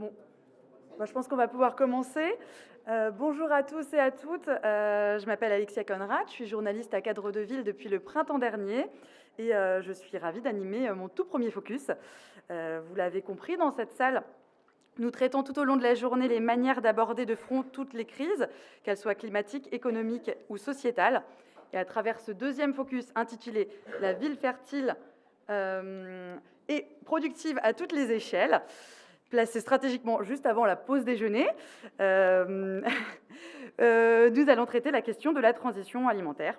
Bon, je pense qu'on va pouvoir commencer. Bonjour à tous et à toutes. Je m'appelle Alexia Conrad, je suis journaliste à Cadre de Ville depuis le printemps dernier et je suis ravie d'animer mon tout premier focus. Vous l'avez compris, dans cette salle, nous traitons tout au long de la journée les manières d'aborder de front toutes les crises, qu'elles soient climatiques, économiques ou sociétales. Et à travers ce deuxième focus intitulé « La ville fertile et productive à toutes les échelles », placé stratégiquement juste avant la pause déjeuner, nous allons traiter la question de la transition alimentaire.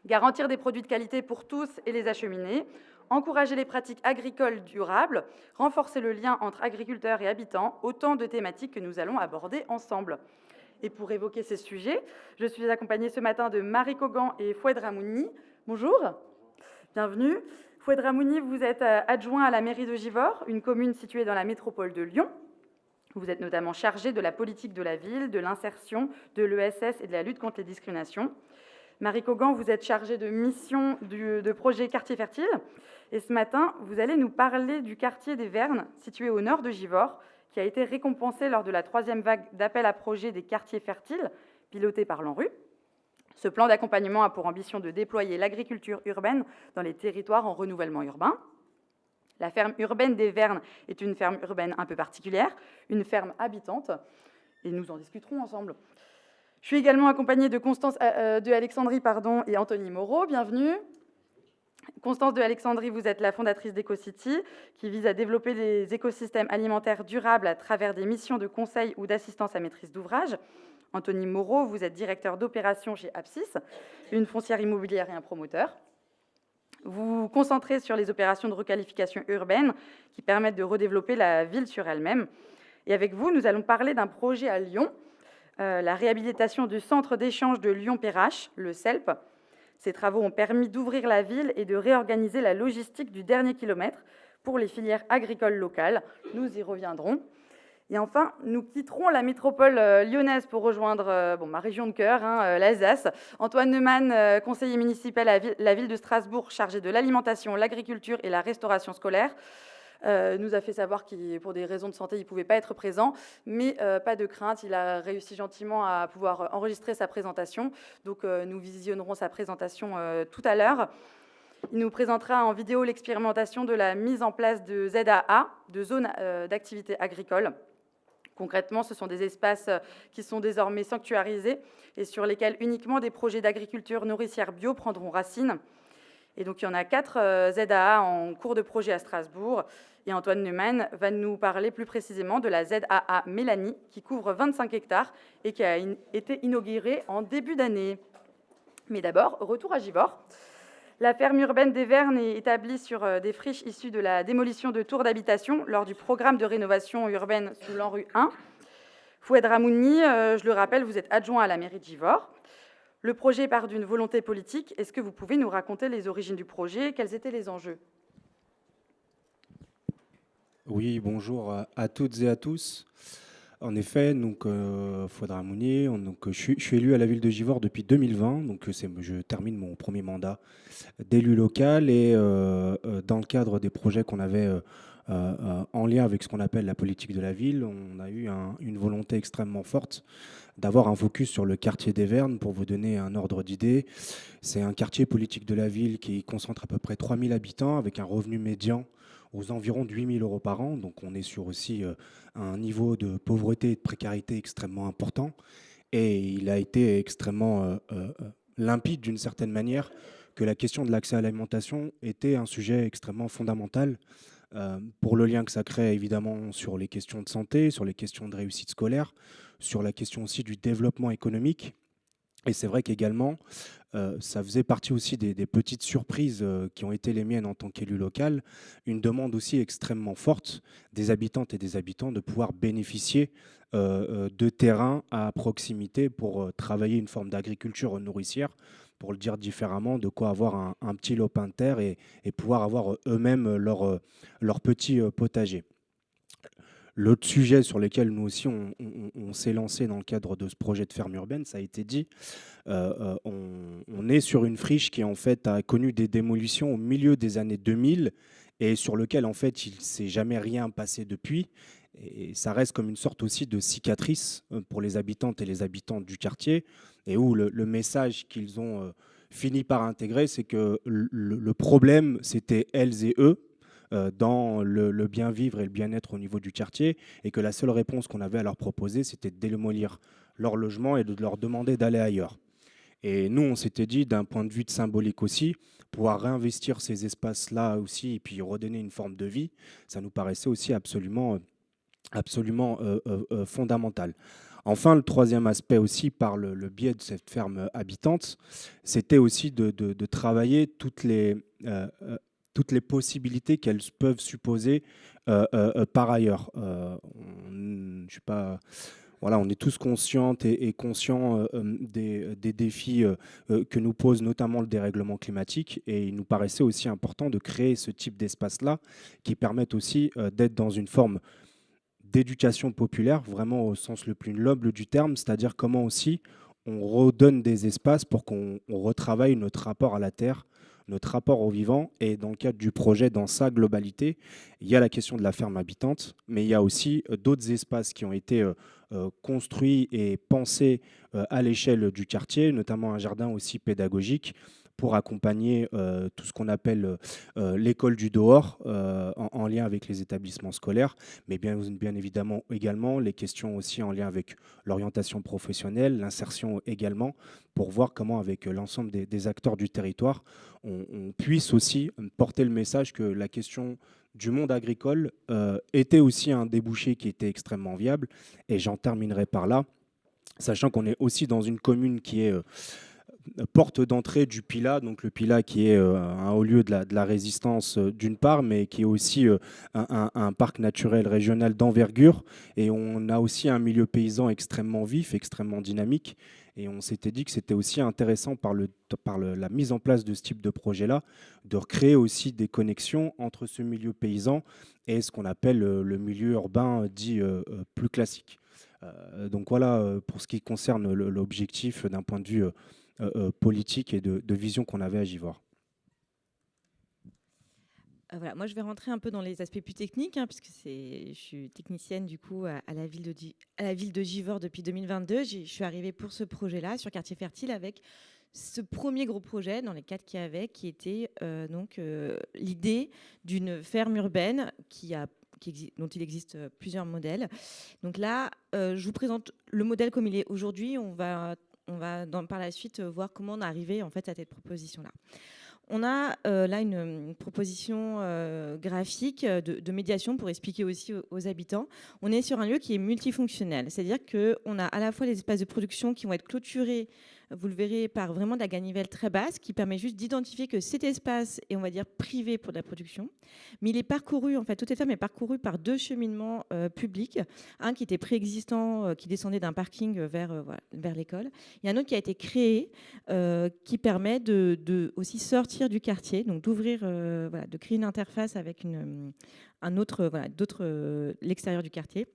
Garantir des produits de qualité pour tous et les acheminer, encourager les pratiques agricoles durables, renforcer le lien entre agriculteurs et habitants, autant de thématiques que nous allons aborder ensemble. Et pour évoquer ces sujets, je suis accompagnée ce matin de Marie Cogan et Foued Ramouni. Bonjour, bienvenue. Foued Ramouni, vous êtes adjoint à la mairie de Givors, une commune située dans la métropole de Lyon. Vous êtes notamment chargé de la politique de la ville, de l'insertion, de l'ESS et de la lutte contre les discriminations. Marie Cogan, vous êtes chargée de mission de projet Quartier Fertile. Et ce matin, vous allez nous parler du quartier des Vernes, situé au nord de Givors, qui a été récompensé lors de la 3e vague d'appel à projets des quartiers fertiles, piloté par l'ANRU. Ce plan d'accompagnement a pour ambition de déployer l'agriculture urbaine dans les territoires en renouvellement urbain. La ferme urbaine des Vernes est une ferme urbaine un peu particulière, une ferme habitante, et nous en discuterons ensemble. Je suis également accompagnée de Alexandrie et Anthony Moreau. Bienvenue. Constance de Alexandrie, vous êtes la fondatrice d'EcoCity, qui vise à développer des écosystèmes alimentaires durables à travers des missions de conseil ou d'assistance à maîtrise d'ouvrage. Anthony Moreau, vous êtes directeur d'opération chez Apsis, une foncière immobilière et un promoteur. Vous vous concentrez sur les opérations de requalification urbaine qui permettent de redévelopper la ville sur elle-même. Et avec vous, nous allons parler d'un projet à Lyon, la réhabilitation du centre d'échange de Lyon-Perrache, le CELP. Ces travaux ont permis d'ouvrir la ville et de réorganiser la logistique du dernier kilomètre pour les filières agricoles locales. Nous y reviendrons. Et enfin, nous quitterons la métropole lyonnaise pour rejoindre ma région de cœur, l'Alsace. Antoine Neumann, conseiller municipal à la ville de Strasbourg, chargé de l'alimentation, l'agriculture et la restauration scolaire, nous a fait savoir qu'il, pour des raisons de santé, il ne pouvait pas être présent, mais pas de crainte, il a réussi gentiment à pouvoir enregistrer sa présentation. Donc nous visionnerons sa présentation tout à l'heure. Il nous présentera en vidéo l'expérimentation de la mise en place de ZAA, de zones d'activité agricole. Concrètement, ce sont des espaces qui sont désormais sanctuarisés et sur lesquels uniquement des projets d'agriculture nourricière bio prendront racine. Et donc, il y en a 4 ZAA en cours de projet à Strasbourg. Et Antoine Neumann va nous parler plus précisément de la ZAA Mélanie, qui couvre 25 hectares et qui a été inaugurée en début d'année. Mais d'abord, retour à Givors. La ferme urbaine des Vernes est établie sur des friches issues de la démolition de tours d'habitation lors du programme de rénovation urbaine sous l'ANRU 1. Foued Ramouni, je le rappelle, vous êtes adjoint à la mairie de Givors. Le projet part d'une volonté politique. Est-ce que vous pouvez nous raconter les origines du projet? Quels étaient les enjeux? Oui, bonjour à toutes et à tous. En effet, donc, Fouad Ramouni, je suis élu à la ville de Givors depuis 2020, donc je termine mon premier mandat d'élu local et dans le cadre des projets qu'on avait en lien avec ce qu'on appelle la politique de la ville, on a eu une volonté extrêmement forte d'avoir un focus sur le quartier des Vernes. Pour vous donner un ordre d'idée, c'est un quartier politique de la ville qui concentre à peu près 3000 habitants avec un revenu médian aux environs de 8 000 euros par an. Donc on est sur aussi un niveau de pauvreté et de précarité extrêmement important. Et il a été extrêmement limpide d'une certaine manière que la question de l'accès à l'alimentation était un sujet extrêmement fondamental pour le lien que ça crée évidemment sur les questions de santé, sur les questions de réussite scolaire, sur la question aussi du développement économique. Et c'est vrai qu'également, ça faisait partie aussi des petites surprises qui ont été les miennes en tant qu'élu local, une demande aussi extrêmement forte des habitantes et des habitants de pouvoir bénéficier de terrains à proximité pour travailler une forme d'agriculture nourricière, pour le dire différemment, de quoi avoir un petit lopin de terre et pouvoir avoir eux-mêmes leur petit potager. L'autre sujet sur lequel nous aussi on s'est lancé dans le cadre de ce projet de ferme urbaine, ça a été dit, on est sur une friche qui en fait a connu des démolitions au milieu des années 2000 et sur lequel en fait il ne s'est jamais rien passé depuis. Et ça reste comme une sorte aussi de cicatrice pour les habitantes et les habitants du quartier, et où le message qu'ils ont fini par intégrer, c'est que le problème, c'était elles et eux, dans le bien vivre et le bien-être au niveau du quartier, et que la seule réponse qu'on avait à leur proposer, c'était de démolir leur logement et de leur demander d'aller ailleurs. Et nous, on s'était dit, d'un point de vue de symbolique aussi, pouvoir réinvestir ces espaces-là aussi et puis redonner une forme de vie, ça nous paraissait aussi absolument fondamental. Enfin, le troisième aspect aussi, par le biais de cette ferme habitante, c'était aussi de travailler toutes les possibilités qu'elles peuvent supposer par ailleurs. Je sais pas, voilà, on est tous conscientes et conscients des défis que nous pose notamment le dérèglement climatique, et il nous paraissait aussi important de créer ce type d'espace-là qui permettent aussi d'être dans une forme d'éducation populaire, vraiment au sens le plus noble du terme, c'est-à-dire comment aussi on redonne des espaces pour qu'on retravaille notre rapport à la terre, notre rapport au vivant. Et dans le cadre du projet, dans sa globalité, il y a la question de la ferme habitante, mais il y a aussi d'autres espaces qui ont été construits et pensés à l'échelle du quartier, notamment un jardin aussi pédagogique pour accompagner tout ce qu'on appelle l'école du dehors en lien avec les établissements scolaires, mais bien évidemment également les questions aussi en lien avec l'orientation professionnelle, l'insertion également, pour voir comment avec l'ensemble des acteurs du territoire, on puisse aussi porter le message que la question du monde agricole était aussi un débouché qui était extrêmement viable. Et j'en terminerai par là, sachant qu'on est aussi dans une commune qui est porte d'entrée du Pilat, donc le Pilat qui est un haut lieu de la résistance d'une part, mais qui est aussi un parc naturel régional d'envergure. Et on a aussi un milieu paysan extrêmement vif, extrêmement dynamique. Et on s'était dit que c'était aussi intéressant la mise en place de ce type de projet-là, de recréer aussi des connexions entre ce milieu paysan et ce qu'on appelle le milieu urbain dit plus classique. Donc voilà pour ce qui concerne l'objectif d'un point de vue politique et de vision qu'on avait à Givors. Voilà, moi, je vais rentrer un peu dans les aspects plus techniques, hein, puisque je suis technicienne du coup à la ville de Givors depuis 2022. Je suis arrivée pour ce projet-là sur Quartier Fertile avec ce premier gros projet dans les 4 qu'il y avait, qui était l'idée d'une ferme urbaine dont il existe plusieurs modèles. Donc là, je vous présente le modèle comme il est aujourd'hui. On va par la suite voir comment on est arrivé en fait à cette proposition-là. On a là une proposition graphique de médiation pour expliquer aussi aux habitants. On est sur un lieu qui est multifonctionnel, c'est-à-dire qu'on a à la fois les espaces de production qui vont être clôturés, vous le verrez, par vraiment de la ganivelle très basse, qui permet juste d'identifier que cet espace est, on va dire, privé pour de la production. Mais il est parcouru, en fait, toute cette ferme est parcourue par 2 cheminements publics. Un qui était préexistant, qui descendait d'un parking vers l'école. Il y a un autre qui a été créé, qui permet de aussi sortir du quartier, donc d'ouvrir, de créer une interface avec l'extérieur du quartier,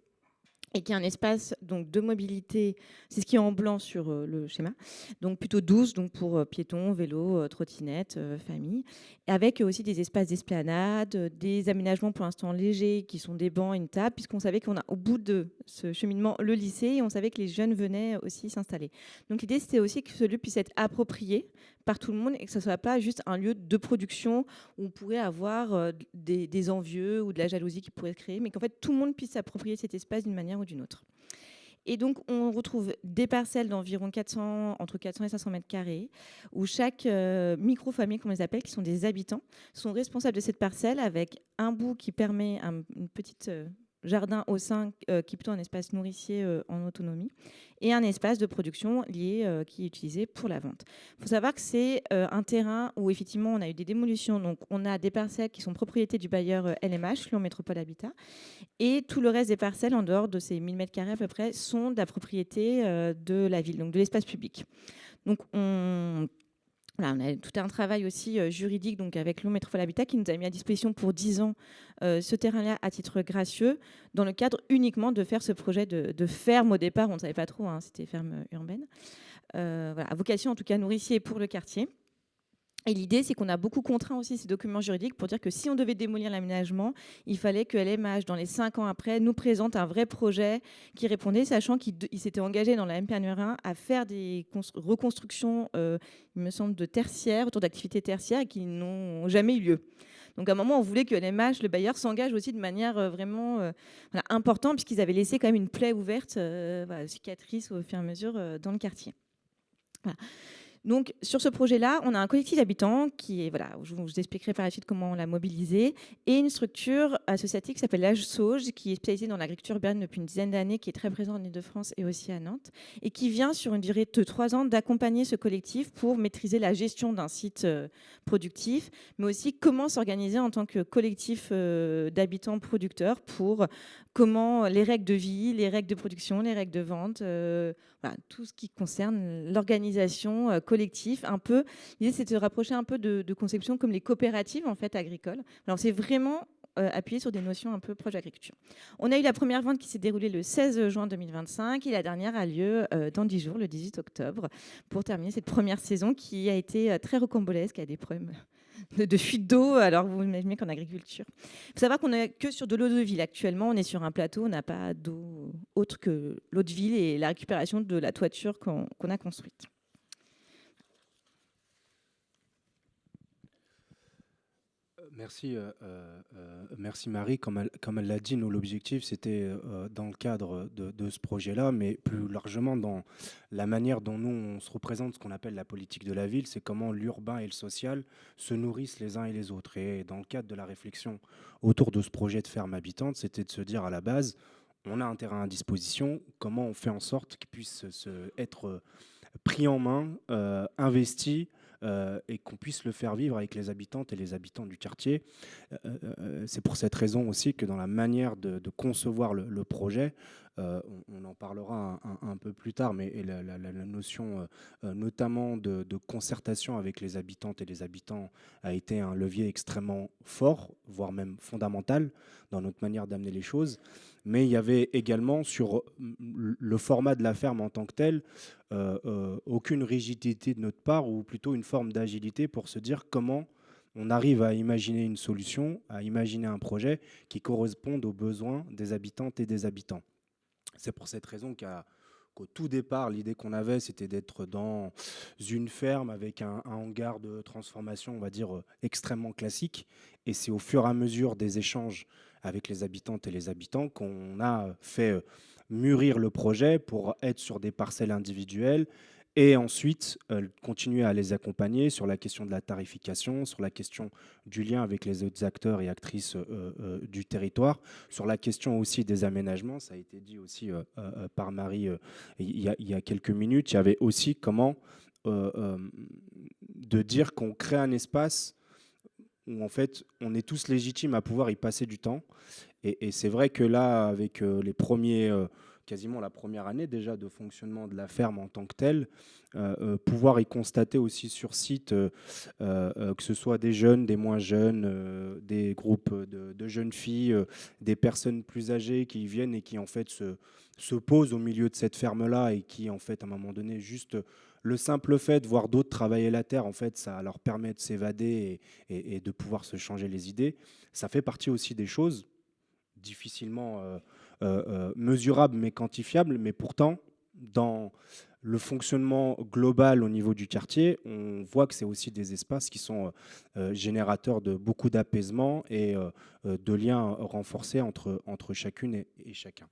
et qui est un espace donc de mobilité, c'est ce qui est en blanc sur le schéma, donc plutôt douce, donc pour piétons, vélos, trottinettes, famille, et avec aussi des espaces d'esplanade, des aménagements pour l'instant légers qui sont des bancs et une table, puisqu'on savait qu'on a au bout de ce cheminement le lycée, et on savait que les jeunes venaient aussi s'installer. Donc l'idée, c'était aussi que ce lieu puisse être approprié par tout le monde et que ce ne soit pas juste un lieu de production où on pourrait avoir des envieux ou de la jalousie qui pourrait se créer, mais qu'en fait tout le monde puisse s'approprier cet espace d'une manière ou d'une autre. Et donc, on retrouve des parcelles d'environ entre 400 et 500 mètres carrés, où chaque micro-famille, comme on les appelle, qui sont des habitants, sont responsables de cette parcelle, avec un bout qui permet une petite jardin au sein, qui est plutôt un espace nourricier en autonomie, et un espace de production lié qui est utilisé pour la vente. Il faut savoir que c'est un terrain où effectivement on a eu des démolitions, donc on a des parcelles qui sont propriété du bailleur LMH, Lyon Métropole Habitat, et tout le reste des parcelles en dehors de ces 1000 m² à peu près sont de la propriété de la ville, donc de l'espace public. Donc on a tout un travail aussi juridique donc avec Lyon Métropole Habitat qui nous a mis à disposition pour 10 ans ce terrain-là à titre gracieux, dans le cadre uniquement de faire ce projet de ferme au départ. On ne savait pas trop, hein, c'était ferme urbaine. À vocation en tout cas nourricier pour le quartier. Et l'idée, c'est qu'on a beaucoup contraint aussi ces documents juridiques pour dire que si on devait démolir l'aménagement, il fallait que LMH, dans les 5 ans après, nous présente un vrai projet qui répondait, sachant qu'il s'était engagé dans la MP numéro 1 à faire des reconstructions, il me semble, de tertiaires, autour d'activités tertiaires, et qui n'ont jamais eu lieu. Donc à un moment, on voulait que LMH, le bailleur, s'engage aussi de manière vraiment voilà, importante, puisqu'ils avaient laissé quand même une plaie ouverte, voilà, cicatrice au fur et à mesure dans le quartier. Voilà. Donc, sur ce projet-là, on a un collectif d'habitants qui est, voilà, je vous expliquerai par la suite comment on l'a mobilisé, et une structure associative qui s'appelle l'Âge Sauge, qui est spécialisée dans l'agriculture urbaine depuis une dizaine d'années, qui est très présente en Ile-de-France et aussi à Nantes, et qui vient sur une durée de 3 ans d'accompagner ce collectif pour maîtriser la gestion d'un site productif, mais aussi comment s'organiser en tant que collectif d'habitants producteurs pour comment les règles de vie, les règles de production, les règles de vente, voilà, tout ce qui concerne l'organisation collective. Un peu, l'idée, c'est de se rapprocher un peu de conceptions comme les coopératives en fait agricoles. Alors, c'est vraiment appuyé sur des notions un peu proche d'agriculture. On a eu la première vente qui s'est déroulée le 16 juin 2025 et la dernière a lieu dans 10 jours, le 18 octobre, pour terminer cette première saison qui a été très rocambolesque, qui a des problèmes de fuite d'eau. Alors, vous imaginez qu'en agriculture. Il faut savoir qu'on n'est que sur de l'eau de ville. Actuellement, on est sur un plateau, on n'a pas d'eau autre que l'eau de ville et la récupération de la toiture qu'on a construite. Merci Marie. Comme elle l'a dit, nous, l'objectif, c'était dans le cadre de ce projet-là, mais plus largement dans la manière dont nous, on se représente ce qu'on appelle la politique de la ville, c'est comment l'urbain et le social se nourrissent les uns et les autres. Et dans le cadre de la réflexion autour de ce projet de ferme habitante, c'était de se dire à la base, on a un terrain à disposition, comment on fait en sorte qu'il puisse être pris en main, investi, et qu'on puisse le faire vivre avec les habitantes et les habitants du quartier. C'est pour cette raison aussi que dans la manière de concevoir le projet, on en parlera un peu plus tard, mais la notion notamment de concertation avec les habitantes et les habitants a été un levier extrêmement fort, voire même fondamental dans notre manière d'amener les choses. Mais il y avait également sur le format de la ferme en tant que tel, aucune rigidité de notre part, ou plutôt une forme d'agilité pour se dire comment on arrive à imaginer une solution, à imaginer un projet qui corresponde aux besoins des habitantes et des habitants. C'est pour cette raison qu'au tout départ, l'idée qu'on avait, c'était d'être dans une ferme avec un hangar de transformation, on va dire, extrêmement classique. Et c'est au fur et à mesure des échanges avec les habitantes et les habitants qu'on a fait mûrir le projet pour être sur des parcelles individuelles et ensuite continuer à les accompagner sur la question de la tarification, sur la question du lien avec les autres acteurs et actrices du territoire, sur la question aussi des aménagements. Ça a été dit aussi par Marie il y a quelques minutes. Il y avait aussi comment de dire qu'on crée un espace où en fait on est tous légitimes à pouvoir y passer du temps. Et c'est vrai que là, avec les premiers, quasiment la première année déjà de fonctionnement de la ferme en tant que telle, pouvoir y constater aussi sur site que ce soit des jeunes, des moins jeunes, des groupes de jeunes filles, des personnes plus âgées qui viennent et qui en fait se posent au milieu de cette ferme-là et qui en fait à un moment donné juste le simple fait de voir d'autres travailler la terre, en fait, ça leur permet de s'évader et de pouvoir se changer les idées. Ça fait partie aussi des choses difficilement mesurables mais quantifiables, mais pourtant, dans le fonctionnement global au niveau du quartier, on voit que c'est aussi des espaces qui sont générateurs de beaucoup d'apaisement et de liens renforcés entre chacune et chacun.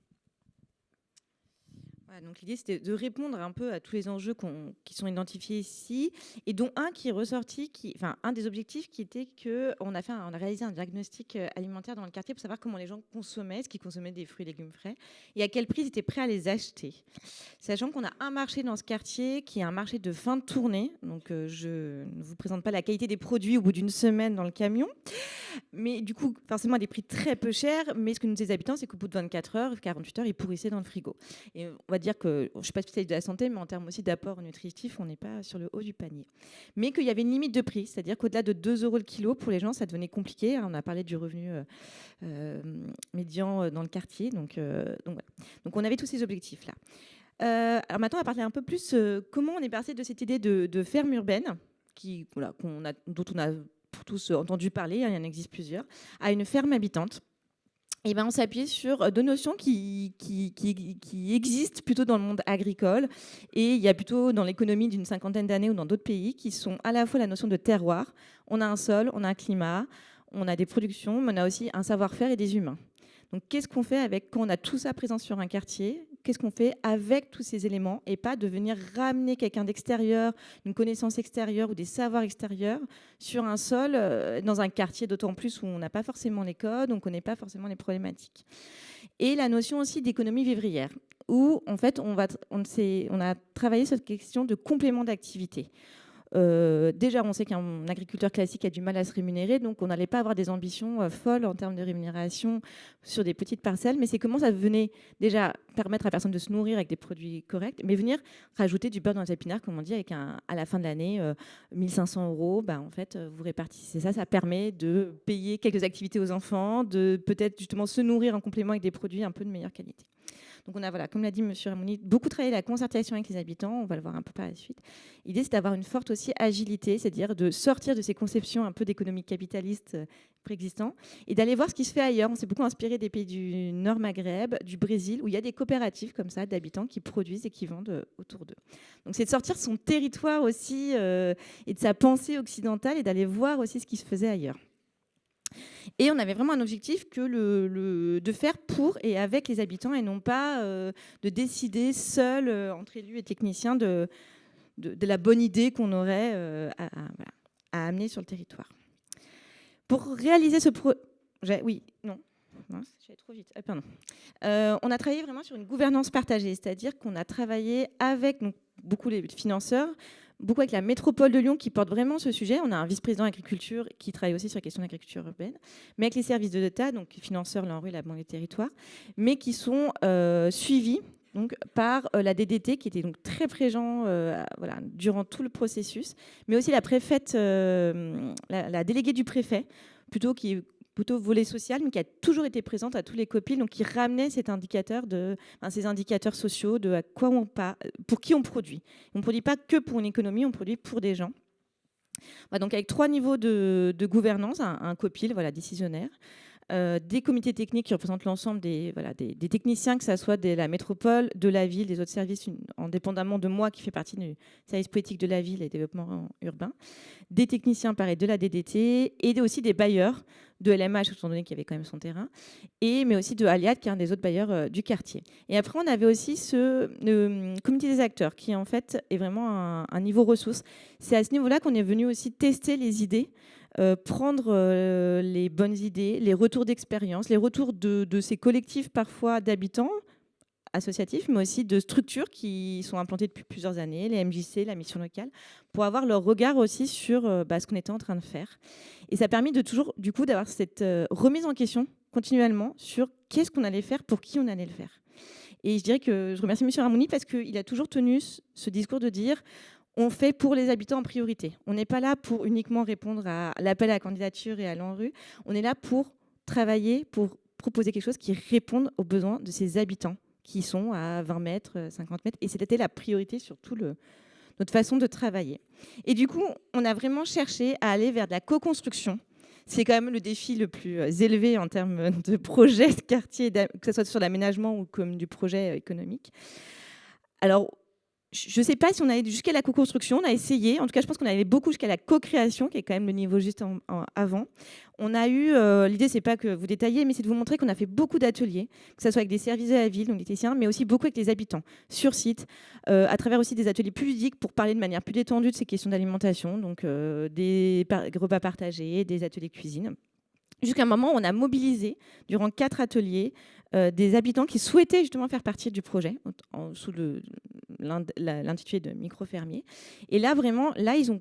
Voilà, donc l'idée, c'était de répondre un peu à tous les enjeux qui sont identifiés ici, et dont un qui est ressorti, un des objectifs qui était qu'on a réalisé un diagnostic alimentaire dans le quartier pour savoir comment les gens consommaient, est-ce qu'ils consommaient des fruits et légumes frais, et à quel prix ils étaient prêts à les acheter. Sachant qu'on a un marché dans ce quartier qui est un marché de fin de tournée, donc je ne vous présente pas la qualité des produits au bout d'une semaine dans le camion, mais du coup, forcément, à des prix très peu chers, mais ce que nous disent les habitants, c'est qu'au bout de 24 heures, 48 heures, ils pourrissaient dans le frigo. Et on va dire que, je ne suis pas spécialiste de la santé, mais en termes aussi d'apport nutritif, on n'est pas sur le haut du panier. Mais qu'il y avait une limite de prix, c'est-à-dire qu'au-delà de 2 € le kilo, pour les gens, ça devenait compliqué. On a parlé du revenu médian dans le quartier. Donc, voilà. Donc on avait tous ces objectifs-là. Alors maintenant, on va parler un peu plus comment on est passé de cette idée de ferme urbaine dont on a tous entendu parler, hein, il y en existe plusieurs, à une ferme habitante. Et ben, on s'appuyait sur deux notions qui existent plutôt dans le monde agricole et il y a plutôt dans l'économie d'une cinquantaine d'années ou dans d'autres pays qui sont à la fois la notion de terroir. On a un sol, on a un climat, on a des productions, mais on a aussi un savoir-faire et des humains. Donc, qu'est-ce qu'on fait quand on a tout ça présent sur un quartier? Qu'est-ce qu'on fait avec tous ces éléments et pas de venir ramener quelqu'un d'extérieur, une connaissance extérieure ou des savoirs extérieurs sur un sol, dans un quartier d'autant plus où on n'a pas forcément les codes, on ne connaît pas forcément les problématiques. Et la notion aussi d'économie vivrière, où en fait on a travaillé sur cette question de complément d'activité. Déjà, on sait qu'un agriculteur classique a du mal à se rémunérer, donc on n'allait pas avoir des ambitions folles en termes de rémunération sur des petites parcelles, mais c'est comment ça venait déjà permettre à personne de se nourrir avec des produits corrects, mais venir rajouter du beurre dans les épinards, comme on dit, avec à la fin de l'année, 1 500 €, en fait, vous répartissez ça, ça permet de payer quelques activités aux enfants, de peut-être justement se nourrir en complément avec des produits un peu de meilleure qualité. Donc on a, voilà, comme l'a dit M. Ramouni, beaucoup travaillé la concertation avec les habitants, on va le voir un peu par la suite. L'idée, c'est d'avoir une forte aussi agilité, c'est-à-dire de sortir de ces conceptions un peu d'économie capitaliste préexistant et d'aller voir ce qui se fait ailleurs. On s'est beaucoup inspiré des pays du Nord Maghreb, du Brésil, où il y a des coopératives comme ça d'habitants qui produisent et qui vendent autour d'eux. Donc c'est de sortir son territoire aussi et de sa pensée occidentale et d'aller voir aussi ce qui se faisait ailleurs. Et on avait vraiment un objectif de faire pour et avec les habitants et non pas de décider seul entre élus et techniciens de la bonne idée qu'on aurait à amener sur le territoire. Pour réaliser ce projet... Oui, non. J'allais trop vite. Pardon. On a travaillé vraiment sur une gouvernance partagée, c'est-à-dire qu'on a travaillé avec beaucoup les financeurs, beaucoup avec la métropole de Lyon qui porte vraiment ce sujet. On a un vice-président agriculture qui travaille aussi sur la question d'agriculture urbaine, mais avec les services de l'État, donc financeurs, l'ANRU, la Banque des Territoires, mais qui sont suivis donc, par la DDT qui était donc très présent durant tout le processus, mais aussi la préfète, la déléguée du préfet, plutôt volet social, mais qui a toujours été présente à tous les COPIL, donc qui ramenait ces indicateurs sociaux de à quoi pour qui on produit. On ne produit pas que pour une économie, on produit pour des gens. Donc avec 3 niveaux de gouvernance, un COPIL décisionnaire, des comités techniques qui représentent l'ensemble des techniciens, que ce soit de la métropole, de la ville, des autres services, indépendamment de moi qui fais partie du service politique de la ville et développement urbain, des techniciens pareil de la DDT et aussi des bailleurs de LMH, étant donné qu'il y avait quand même son terrain, mais aussi de Aliad, qui est un des autres bailleurs du quartier. Et après, on avait aussi le comité des acteurs, qui en fait est vraiment un niveau ressources. C'est à ce niveau-là qu'on est venu aussi tester les idées, prendre les bonnes idées, les retours d'expérience, les retours de ces collectifs parfois d'habitants associatifs, mais aussi de structures qui sont implantées depuis plusieurs années, les MJC, la mission locale, pour avoir leur regard aussi sur ce qu'on était en train de faire. Et ça a permis de toujours, du coup, d'avoir cette remise en question continuellement sur qu'est-ce qu'on allait faire, pour qui on allait le faire. Et je dirais que je remercie M. Ramouni parce qu'il a toujours tenu ce discours de dire on fait pour les habitants en priorité. On n'est pas là pour uniquement répondre à l'appel à la candidature et à l'ANRU. On est là pour travailler, pour proposer quelque chose qui réponde aux besoins de ces habitants qui sont à 20 mètres, 50 mètres. Et c'était la priorité sur notre façon de travailler. Et du coup, on a vraiment cherché à aller vers de la co-construction. C'est quand même le défi le plus élevé en termes de projet de quartier, que ce soit sur l'aménagement ou comme du projet économique. Alors, je ne sais pas si on allait jusqu'à la co-construction, on a essayé. En tout cas, je pense qu'on allait beaucoup jusqu'à la co-création, qui est quand même le niveau juste avant. On a eu, l'idée, c'est pas que vous détaillez, mais c'est de vous montrer qu'on a fait beaucoup d'ateliers, que ce soit avec des services de la ville, donc des techniciens, mais aussi beaucoup avec les habitants, sur site, à travers aussi des ateliers plus ludiques pour parler de manière plus détendue de ces questions d'alimentation, donc des repas partagés, des ateliers cuisine. Jusqu'à un moment où on a mobilisé, durant 4 ateliers, des habitants qui souhaitaient justement faire partie du projet, sous l'intitulé de micro-fermier. Et là, vraiment, ils ont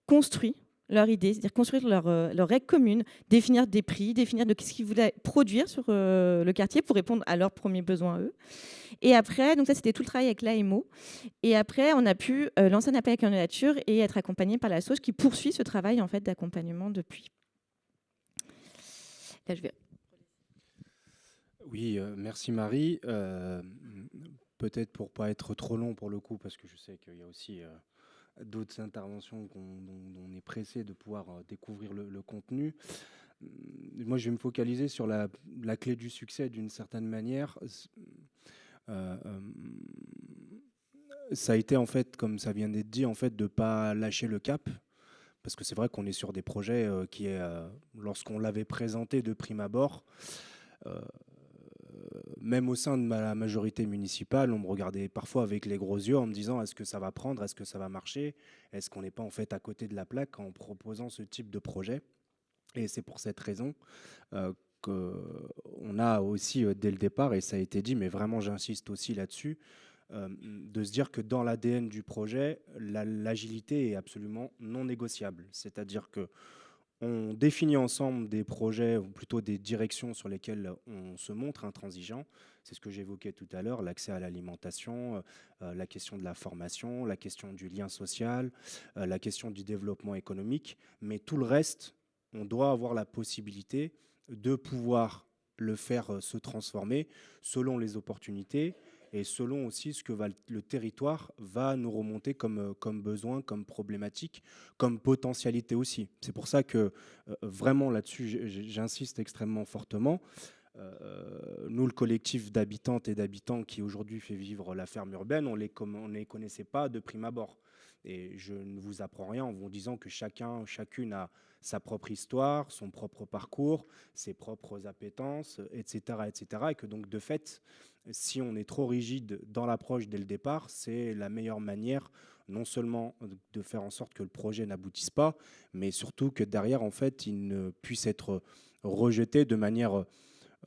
construit leur idée, c'est-à-dire construire leur règle commune, définir des prix, définir de ce qu'ils voulaient produire sur le quartier pour répondre à leurs premiers besoins à eux. Et après, donc ça, c'était tout le travail avec l'AMO. Et après, on a pu lancer un appel à candidature et être accompagné par la SOS qui poursuit ce travail en fait, d'accompagnement depuis. Là, je vais... Oui, merci Marie. Peut-être pour ne pas être trop long pour le coup, parce que je sais qu'il y a aussi d'autres interventions dont on est pressé de pouvoir découvrir le contenu. Moi, je vais me focaliser sur la clé du succès d'une certaine manière. Ça a été, en fait, comme ça vient d'être dit, en fait, de ne pas lâcher le cap. Parce que c'est vrai qu'on est sur des projets qui, lorsqu'on l'avait présenté de prime abord, même au sein de la majorité municipale, on me regardait parfois avec les gros yeux en me disant est-ce que ça va prendre, est-ce que ça va marcher, est-ce qu'on n'est pas en fait à côté de la plaque en proposant ce type de projet. Et c'est pour cette raison qu'on a aussi dès le départ, et ça a été dit, mais vraiment j'insiste aussi là-dessus, de se dire que dans l'ADN du projet, l'agilité est absolument non négociable. C'est-à-dire que on définit ensemble des projets, ou plutôt des directions sur lesquelles on se montre intransigeant. C'est ce que j'évoquais tout à l'heure, l'accès à l'alimentation, la question de la formation, la question du lien social, la question du développement économique. Mais tout le reste, on doit avoir la possibilité de pouvoir le faire se transformer selon les opportunités et selon aussi ce que le territoire va nous remonter comme besoin, comme problématique, comme potentialité aussi. C'est pour ça que vraiment là-dessus, j'insiste extrêmement fortement. Nous, le collectif d'habitantes et d'habitants qui aujourd'hui fait vivre la ferme urbaine, on ne les connaissait pas de prime abord. Et je ne vous apprends rien en vous disant que chacune a sa propre histoire, son propre parcours, ses propres appétences, etc., etc. Et que donc, de fait, si on est trop rigide dans l'approche dès le départ, c'est la meilleure manière non seulement de faire en sorte que le projet n'aboutisse pas, mais surtout que derrière, en fait, il ne puisse être rejeté de manière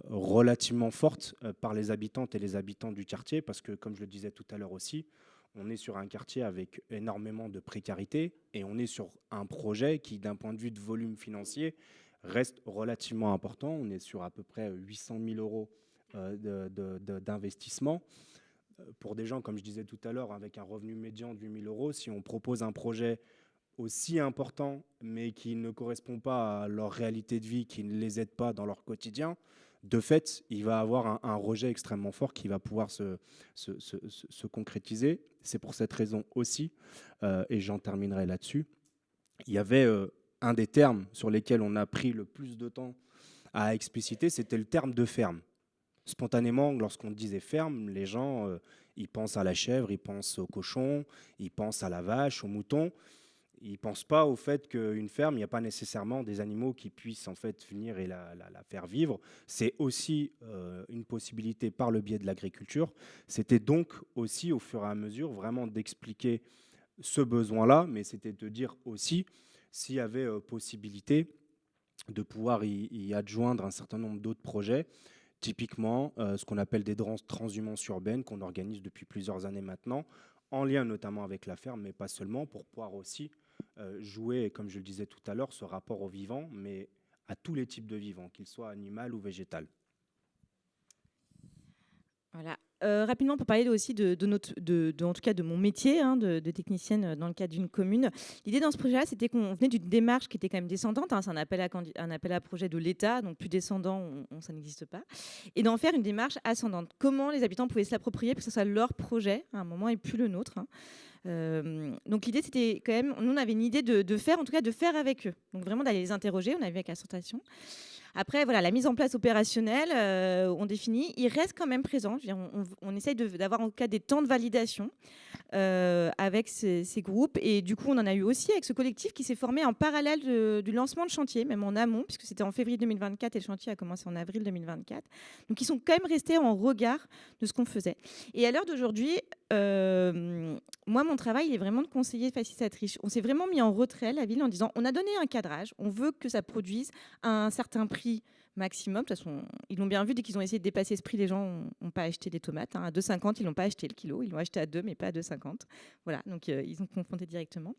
relativement forte par les habitantes et les habitants du quartier, parce que, comme je le disais tout à l'heure aussi, on est sur un quartier avec énormément de précarité et on est sur un projet qui, d'un point de vue de volume financier, reste relativement important. On est sur à peu près 800 000 euros d'investissement. Pour des gens, comme je disais tout à l'heure, avec un revenu médian de 8 000 euros, si on propose un projet aussi important, mais qui ne correspond pas à leur réalité de vie, qui ne les aide pas dans leur quotidien, de fait, il va avoir un rejet extrêmement fort qui va pouvoir se concrétiser. C'est pour cette raison aussi, et j'en terminerai là-dessus, il y avait un des termes sur lesquels on a pris le plus de temps à expliciter, c'était le terme de ferme. Spontanément, lorsqu'on disait ferme, les gens, ils pensent à la chèvre, ils pensent au cochon, ils pensent à la vache, au mouton. Ils ne pensent pas au fait qu'une ferme, il n'y a pas nécessairement des animaux qui puissent en fait venir et la faire vivre. C'est aussi une possibilité par le biais de l'agriculture. C'était donc aussi au fur et à mesure vraiment d'expliquer ce besoin-là, mais c'était de dire aussi s'il y avait possibilité de pouvoir y adjoindre un certain nombre d'autres projets, typiquement ce qu'on appelle des transhumances urbaines qu'on organise depuis plusieurs années maintenant, en lien notamment avec la ferme, mais pas seulement, pour pouvoir aussi jouer, comme je le disais tout à l'heure, ce rapport au vivant, mais à tous les types de vivants, qu'ils soient animal ou végétal. Voilà. Rapidement, pour parler aussi en tout cas de mon métier de technicienne dans le cadre d'une commune. L'idée dans ce projet-là, c'était qu'on venait d'une démarche qui était quand même descendante. C'est un appel à projet de l'État, donc plus descendant, ça n'existe pas. Et d'en faire une démarche ascendante. Comment les habitants pouvaient se l'approprier pour que ce soit leur projet à un moment et plus le nôtre. Donc l'idée, c'était quand même, nous on avait une idée de faire, en tout cas de faire avec eux. Donc vraiment d'aller les interroger, on avait avec Ascentation. Après, voilà, la mise en place opérationnelle, on définit, il reste quand même présent. Je veux dire, on essaye d'avoir en tout cas des temps de validation avec ces groupes. Et du coup, on en a eu aussi avec ce collectif qui s'est formé en parallèle du lancement de chantier, même en amont, puisque c'était en février 2024 et le chantier a commencé en avril 2024. Donc, ils sont quand même restés en regard de ce qu'on faisait. Et à l'heure d'aujourd'hui, moi, mon travail, il est vraiment de conseiller facilitatrice. On s'est vraiment mis en retrait, la ville, en disant, on a donné un cadrage, on veut que ça produise un certain prix maximum. De toute façon, ils l'ont bien vu, dès qu'ils ont essayé de dépasser ce prix, les gens n'ont pas acheté des tomates. À 2,50, ils n'ont pas acheté le kilo. Ils l'ont acheté à 2, mais pas à 2,50. Voilà, donc ils ont confronté directement.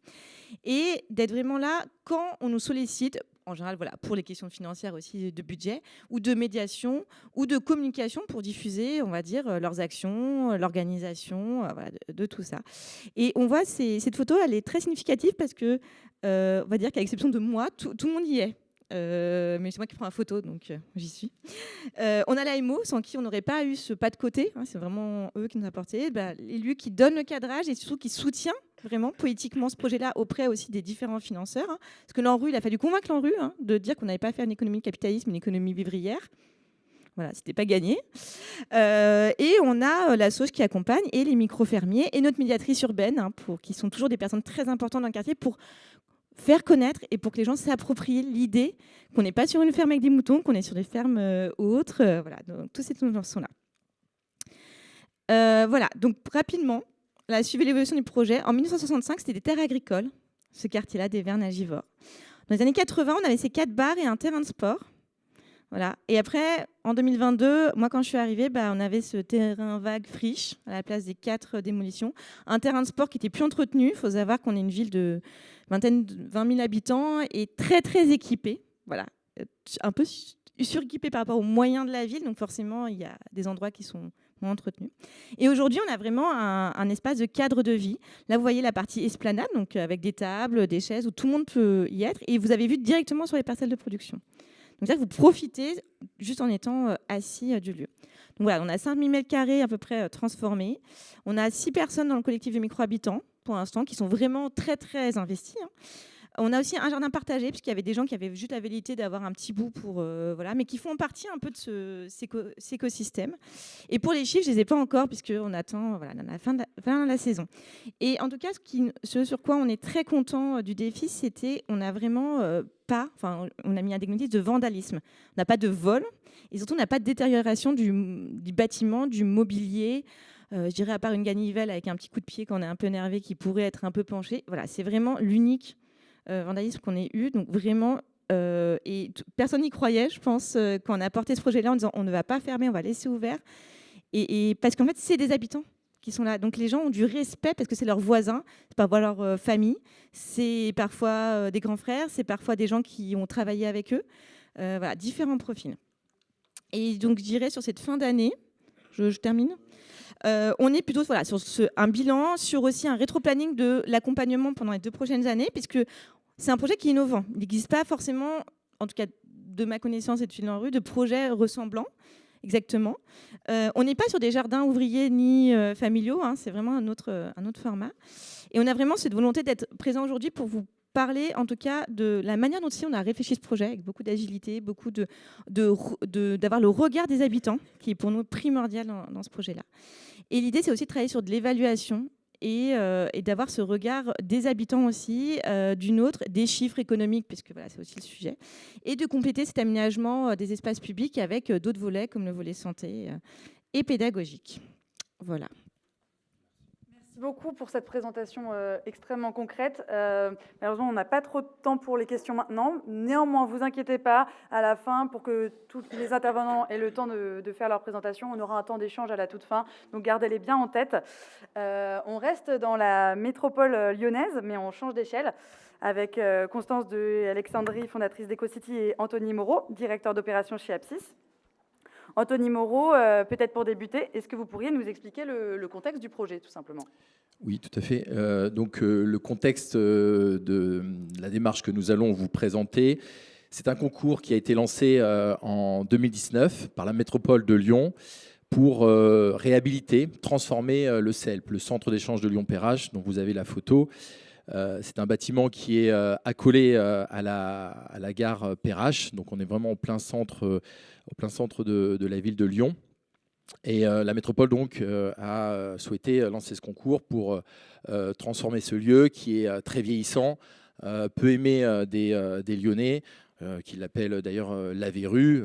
Et d'être vraiment là, quand on nous sollicite, en général, voilà, pour les questions financières aussi, de budget, ou de médiation, ou de communication pour diffuser, on va dire, leurs actions, l'organisation, voilà, de tout ça. Et on voit, cette photo, elle est très significative parce que, on va dire qu'à l'exception de moi, tout le monde y est. Mais c'est moi qui prends la photo, donc j'y suis. On a l'AMO, sans qui on n'aurait pas eu ce pas de côté. C'est vraiment eux qui nous ont apporté. L'élu qui donne le cadrage et surtout qui soutient vraiment poétiquement ce projet-là auprès aussi des différents financeurs. Parce que l'ANRU, il a fallu convaincre l'ANRU de dire qu'on n'avait pas fait une économie de capitalisme, une économie vivrière. Voilà, c'était pas gagné. Et on a la SOS qui accompagne et les micro-fermiers et notre médiatrice urbaine, qui sont toujours des personnes très importantes dans le quartier pour faire connaître et pour que les gens s'approprient l'idée qu'on n'est pas sur une ferme avec des moutons, qu'on est sur des fermes autres. Voilà, donc tous ces gens sont là. Voilà, donc rapidement, la suivi l'évolution du projet. En 1965, c'était des terres agricoles, ce quartier-là, des Vernes à Givors. Dans les années 80, on avait ces 4 bars et un terrain de sport. Voilà. Et après, en 2022, moi, quand je suis arrivée, on avait ce terrain vague friche à la place des 4 démolitions. Un terrain de sport qui était plus entretenu. Il faut savoir qu'on est une ville de 20 000 habitants et très, très équipée. Voilà. Un peu suréquipée par rapport aux moyens de la ville. Donc forcément, il y a des endroits qui sont moins entretenus. Et aujourd'hui, on a vraiment un espace de cadre de vie. Là, vous voyez la partie esplanade, donc avec des tables, des chaises, où tout le monde peut y être. Et vous avez vu directement sur les parcelles de production. Donc ça, vous profitez juste en étant assis du lieu. Donc voilà, on a 5 000 m² à peu près transformés. On a 6 personnes dans le collectif de micro-habitants, pour l'instant, qui sont vraiment très, très investis. On a aussi un jardin partagé, puisqu'il y avait des gens qui avaient juste la velléité d'avoir un petit bout pour, voilà, mais qui font partie un peu de cet écosystème. Et pour les chiffres, je ne les ai pas encore, puisqu'on attend la fin de la saison. Et en tout cas, ce sur quoi on est très content du défi, c'était on a vraiment on a mis un diagnostic de vandalisme. On n'a pas de vol, et surtout, on n'a pas de détérioration du bâtiment, du mobilier. Je dirais, à part une ganivelle avec un petit coup de pied quand on est un peu énervé, qui pourrait être un peu penché. Voilà, c'est vraiment l'unique vandalisme qu'on ait eu. Donc vraiment, et personne n'y croyait, je pense, quand on a porté ce projet-là en disant on ne va pas fermer, on va laisser ouvert. Et parce qu'en fait, c'est des habitants qui sont là. Donc les gens ont du respect parce que c'est leurs voisins, c'est parfois leur famille, c'est parfois des grands frères, c'est parfois des gens qui ont travaillé avec eux. Voilà, différents profils. Et donc je dirais sur cette fin d'année, je termine. On est plutôt sur un bilan, sur aussi un rétro-planning de l'accompagnement pendant les 2 prochaines années, puisque c'est un projet qui est innovant. Il n'existe pas forcément, en tout cas de ma connaissance et de fil en rue, de projets ressemblants, exactement. On n'est pas sur des jardins ouvriers ni familiaux, c'est vraiment un autre format. Et on a vraiment cette volonté d'être présent aujourd'hui pour vous parler en tout cas de la manière dont on a réfléchi ce projet avec beaucoup d'agilité, beaucoup d'avoir le regard des habitants qui est pour nous primordial dans ce projet-là. Et l'idée, c'est aussi de travailler sur de l'évaluation et d'avoir ce regard des habitants aussi, d'une autre, des chiffres économiques, puisque voilà, c'est aussi le sujet, et de compléter cet aménagement des espaces publics avec d'autres volets comme le volet santé et pédagogique. Voilà. Merci beaucoup pour cette présentation extrêmement concrète. Malheureusement, on n'a pas trop de temps pour les questions maintenant. Néanmoins, vous inquiétez pas, à la fin, pour que tous les intervenants aient le temps de faire leur présentation, on aura un temps d'échange à la toute fin, donc gardez-les bien en tête. On reste dans la métropole lyonnaise, mais on change d'échelle, avec Constance de Alexandrie, fondatrice d'EcoCity, et Anthony Moreau, directeur d'opération chez Apsis. Anthony Moreau, peut-être pour débuter, est-ce que vous pourriez nous expliquer le contexte du projet, tout simplement ? Oui, tout à fait. Le contexte de la démarche que nous allons vous présenter, c'est un concours qui a été lancé en 2019 par la métropole de Lyon pour réhabiliter, transformer le CELP, le centre d'échange de Lyon-Perrache, dont vous avez la photo. C'est un bâtiment qui est accolé à la gare Perrache, donc on est vraiment au plein centre de la ville de Lyon. Et la métropole donc a souhaité lancer ce concours pour transformer ce lieu qui est très vieillissant, peu aimé des Lyonnais, qui l'appellent d'ailleurs la Verrue.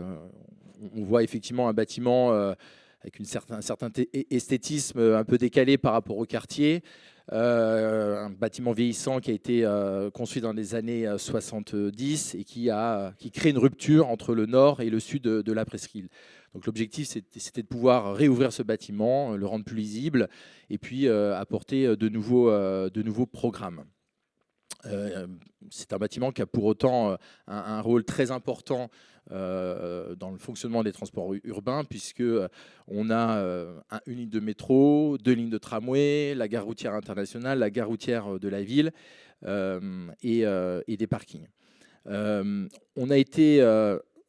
On voit effectivement un bâtiment avec un certain esthétisme un peu décalé par rapport au quartier. Un bâtiment vieillissant qui a été construit dans les années 70 et qui crée une rupture entre le nord et le sud de la presqu'île. Donc l'objectif, c'était de pouvoir réouvrir ce bâtiment, le rendre plus lisible et puis apporter de nouveaux programmes. C'est un bâtiment qui a pour autant un rôle très important dans le fonctionnement des transports urbains, puisqu'on a une ligne de métro, 2 lignes de tramway, la gare routière internationale, la gare routière de la ville et des parkings. On a été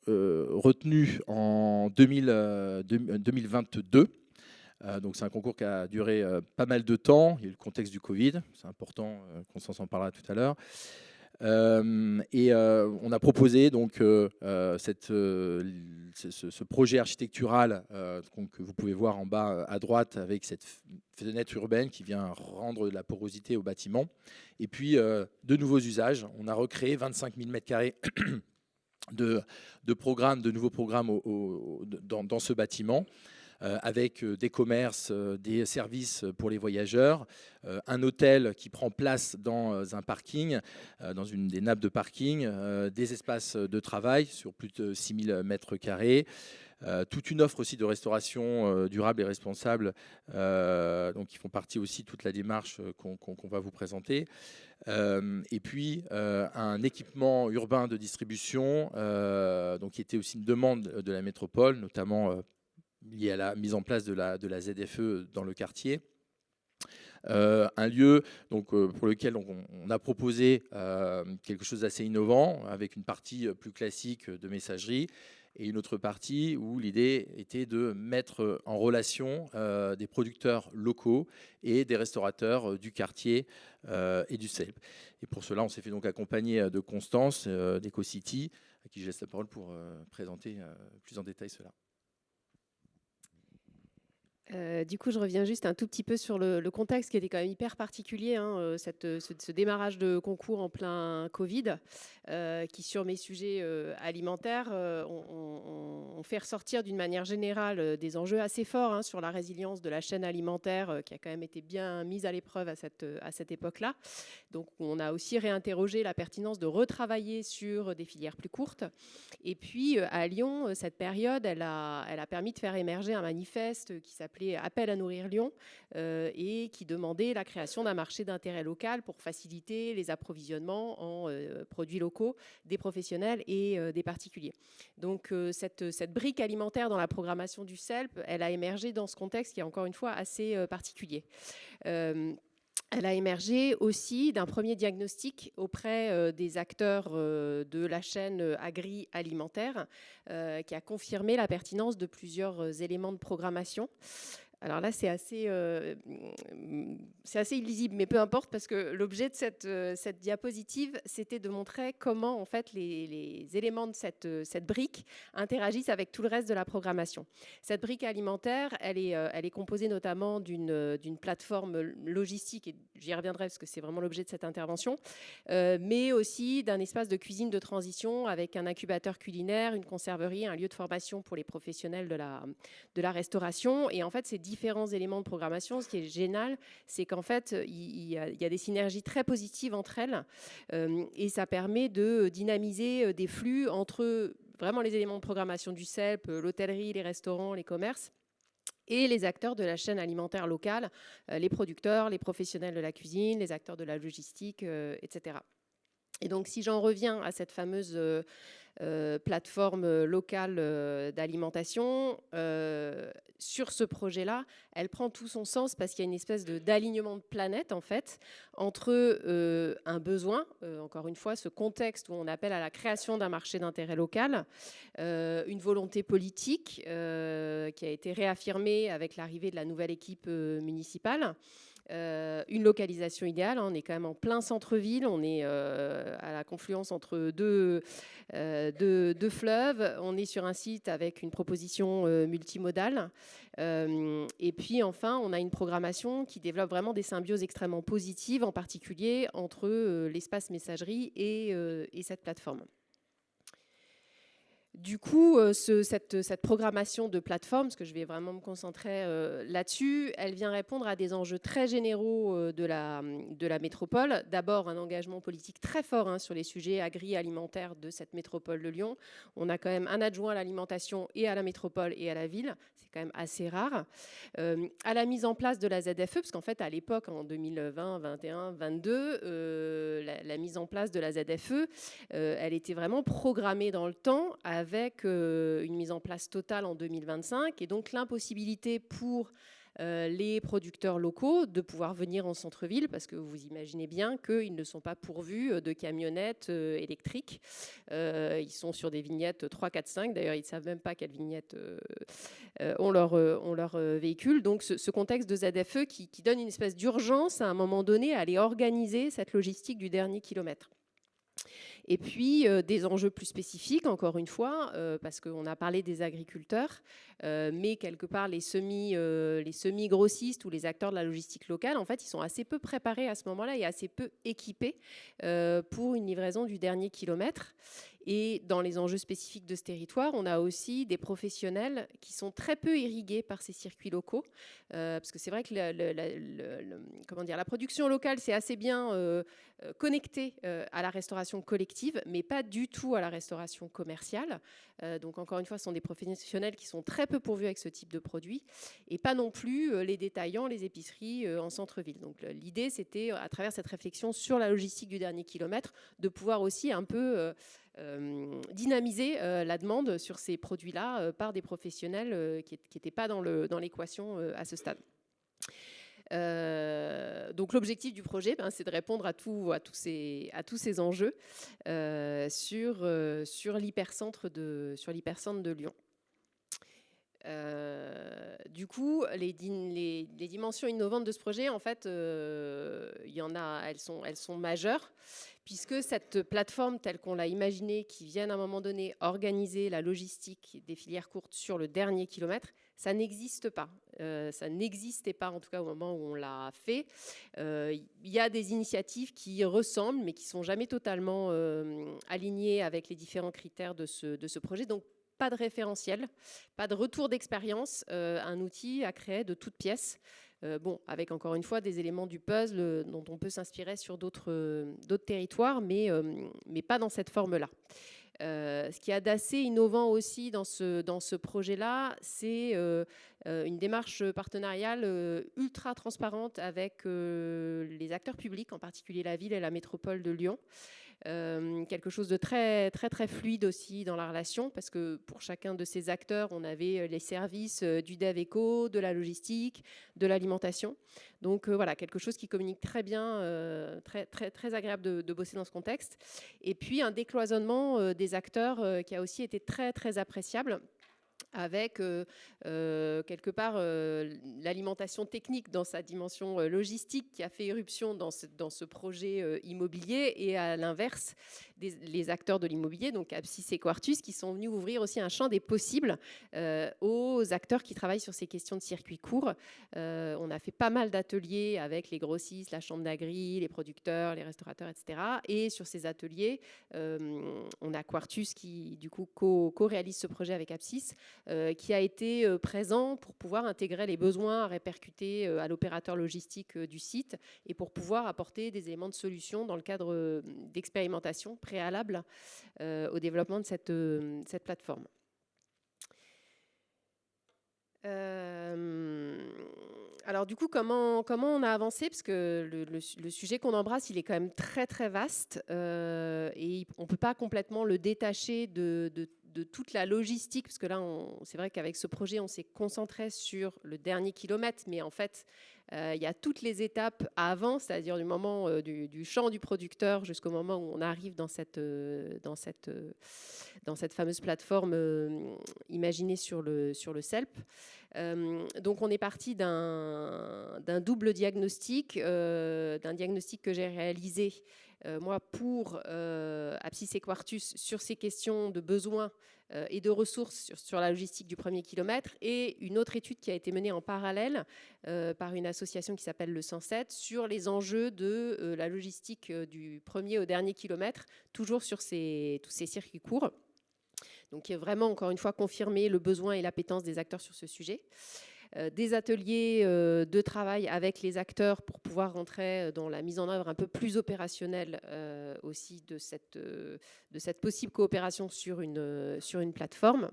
retenu en 2022 Donc c'est un concours qui a duré pas mal de temps. Il y a eu le contexte du Covid, c'est important, Constance en parlera tout à l'heure. On a proposé donc ce projet architectural que vous pouvez voir en bas à droite avec cette fenêtre urbaine qui vient rendre de la porosité au bâtiment. Et puis de nouveaux usages. On a recréé 25 000 m² de nouveaux programmes dans ce bâtiment. Avec des commerces, des services pour les voyageurs, un hôtel qui prend place dans un parking, dans une des nappes de parking, des espaces de travail sur plus de 6000 m², toute une offre aussi de restauration durable et responsable, donc qui font partie aussi de toute la démarche qu'on va vous présenter. Et puis un équipement urbain de distribution, donc qui était aussi une demande de la métropole, notamment lié à la mise en place de la ZFE dans le quartier. Un lieu donc, pour lequel on a proposé quelque chose d'assez innovant, avec une partie plus classique de messagerie et une autre partie où l'idée était de mettre en relation des producteurs locaux et des restaurateurs du quartier et du CELP. Et pour cela, on s'est fait donc accompagner de Constance d'EcoCity, à qui je laisse la parole pour présenter plus en détail cela. Du coup, je reviens juste un tout petit peu sur le contexte qui était quand même hyper particulier, hein, ce démarrage de concours en plein Covid, qui sur mes sujets alimentaires, on fait ressortir d'une manière générale des enjeux assez forts, hein, sur la résilience de la chaîne alimentaire qui a quand même été bien mise à l'épreuve à cette époque-là. Donc on a aussi réinterrogé la pertinence de retravailler sur des filières plus courtes. Et puis à Lyon, cette période, elle a permis de faire émerger un manifeste qui s'appelait Appel à nourrir Lyon et qui demandait la création d'un marché d'intérêt local pour faciliter les approvisionnements en produits locaux des professionnels et des particuliers. Donc cette brique alimentaire dans la programmation du CELP, elle a émergé dans ce contexte qui est encore une fois assez particulier. Elle a émergé aussi d'un premier diagnostic auprès des acteurs de la chaîne agri-alimentaire qui a confirmé la pertinence de plusieurs éléments de programmation. Alors là, c'est assez illisible, mais peu importe, parce que l'objet de cette diapositive, c'était de montrer comment en fait, les éléments de cette brique interagissent avec tout le reste de la programmation. Cette brique alimentaire, elle est composée notamment d'une plateforme logistique, et j'y reviendrai parce que c'est vraiment l'objet de cette intervention, mais aussi d'un espace de cuisine de transition avec un incubateur culinaire, une conserverie, un lieu de formation pour les professionnels de la restauration. Et en fait, ces différents éléments de programmation, ce qui est génial, c'est qu'en fait, il y a des synergies très positives entre elles et ça permet de dynamiser des flux entre vraiment les éléments de programmation du CELP, l'hôtellerie, les restaurants, les commerces, et les acteurs de la chaîne alimentaire locale, les producteurs, les professionnels de la cuisine, les acteurs de la logistique, etc. Et donc, si j'en reviens à cette fameuse plateforme locale d'alimentation, sur ce projet-là, elle prend tout son sens parce qu'il y a une espèce d'alignement de planète, en fait, entre un besoin, encore une fois, ce contexte où on appelle à la création d'un marché d'intérêt local, une volonté politique qui a été réaffirmée avec l'arrivée de la nouvelle équipe municipale, une localisation idéale, hein, on est quand même en plein centre-ville, on est à la confluence entre deux fleuves, on est sur un site avec une proposition multimodale, et puis enfin on a une programmation qui développe vraiment des symbioses extrêmement positives, en particulier entre l'espace messagerie et cette plateforme. Du coup, cette programmation de plateforme, parce que je vais vraiment me concentrer là-dessus, elle vient répondre à des enjeux très généraux de la métropole. D'abord, un engagement politique très fort, hein, sur les sujets agri-alimentaires de cette métropole de Lyon. On a quand même un adjoint à l'alimentation et à la métropole et à la ville. C'est quand même assez rare. À la mise en place de la ZFE, parce qu'en fait, à l'époque, en 2020, 2021, 2022, la mise en place de la ZFE, elle était vraiment programmée dans le temps avec une mise en place totale en 2025 et donc l'impossibilité pour les producteurs locaux de pouvoir venir en centre-ville, parce que vous imaginez bien qu'ils ne sont pas pourvus de camionnettes électriques. Ils sont sur des vignettes 3, 4, 5. D'ailleurs, ils ne savent même pas quelles vignettes ont leur véhicule. Donc, ce contexte de ZFE qui donne une espèce d'urgence à un moment donné à aller organiser cette logistique du dernier kilomètre. Et puis, des enjeux plus spécifiques, encore une fois, parce qu'on a parlé des agriculteurs, mais quelque part, les semi-grossistes ou les acteurs de la logistique locale, en fait, ils sont assez peu préparés à ce moment-là et assez peu équipés pour une livraison du dernier kilomètre. Et dans les enjeux spécifiques de ce territoire, on a aussi des professionnels qui sont très peu irrigués par ces circuits locaux, parce que c'est vrai que la production locale, c'est assez bien connecté à la restauration collective, mais pas du tout à la restauration commerciale. Donc encore une fois, ce sont des professionnels qui sont très peu pourvus avec ce type de produit, et pas non plus les détaillants, les épiceries en centre-ville. Donc l'idée, c'était, à travers cette réflexion sur la logistique du dernier kilomètre, de pouvoir aussi un peu dynamiser la demande sur ces produits-là par des professionnels qui n'étaient pas dans l'équation à ce stade. Donc l'objectif du projet, c'est de répondre à tous ces enjeux sur l'hypercentre de Lyon. Du coup, les dimensions innovantes de ce projet, en fait, il y en a, elles sont majeures, puisque cette plateforme telle qu'on l'a imaginée, qui vienne à un moment donné organiser la logistique des filières courtes sur le dernier kilomètre, ça n'existe pas. Ça n'existait pas, en tout cas au moment où on l'a fait. Il y a des initiatives qui ressemblent, mais qui ne sont jamais totalement alignées avec les différents critères de ce projet. Donc, pas de référentiel, pas de retour d'expérience, un outil à créer de toutes pièces. Avec encore une fois des éléments du puzzle dont on peut s'inspirer sur d'autres territoires, mais pas dans cette forme-là. Ce qui est d'assez innovant aussi dans ce projet-là, c'est une démarche partenariale ultra transparente avec les acteurs publics, en particulier la ville et la métropole de Lyon. Quelque chose de très, très, très fluide aussi dans la relation, parce que pour chacun de ces acteurs, on avait les services du Dev-Eco, de la logistique, de l'alimentation. Donc voilà, quelque chose qui communique très bien, très, très, très agréable de bosser dans ce contexte. Et puis un décloisonnement des acteurs qui a aussi été très, très appréciable, avec quelque part l'alimentation technique dans sa dimension logistique qui a fait éruption dans ce projet immobilier, et à l'inverse les acteurs de l'immobilier, donc Apsis et Quartus, qui sont venus ouvrir aussi un champ des possibles aux acteurs qui travaillent sur ces questions de circuits courts. On a fait pas mal d'ateliers avec les grossistes, la chambre d'agri, les producteurs, les restaurateurs, etc. Et sur ces ateliers, on a Quartus qui du coup co-réalise ce projet avec Apsis, qui a été présent pour pouvoir intégrer les besoins à répercuter à l'opérateur logistique du site, et pour pouvoir apporter des éléments de solution dans le cadre d'expérimentation préalable au développement de cette plateforme. Alors du coup, comment on a avancé, parce que le sujet qu'on embrasse, il est quand même très très vaste, et on ne peut pas complètement le détacher de toute la logistique, parce que là, c'est vrai qu'avec ce projet, on s'est concentré sur le dernier kilomètre, mais en fait, il y a toutes les étapes avant, c'est-à-dire du moment du champ du producteur jusqu'au moment où on arrive dans cette fameuse plateforme imaginée sur le CELP. Donc on est parti d'un double diagnostic, d'un diagnostic que j'ai réalisé moi pour Apsis et Quartus sur ces questions de besoins et de ressources sur la logistique du premier kilomètre, et une autre étude qui a été menée en parallèle par une association qui s'appelle le 107 sur les enjeux de la logistique du premier au dernier kilomètre, toujours sur tous ces circuits courts. Donc, qui est vraiment, encore une fois, confirmé le besoin et l'appétence des acteurs sur ce sujet. Des ateliers de travail avec les acteurs pour pouvoir rentrer dans la mise en œuvre un peu plus opérationnelle aussi de cette possible coopération sur une plateforme.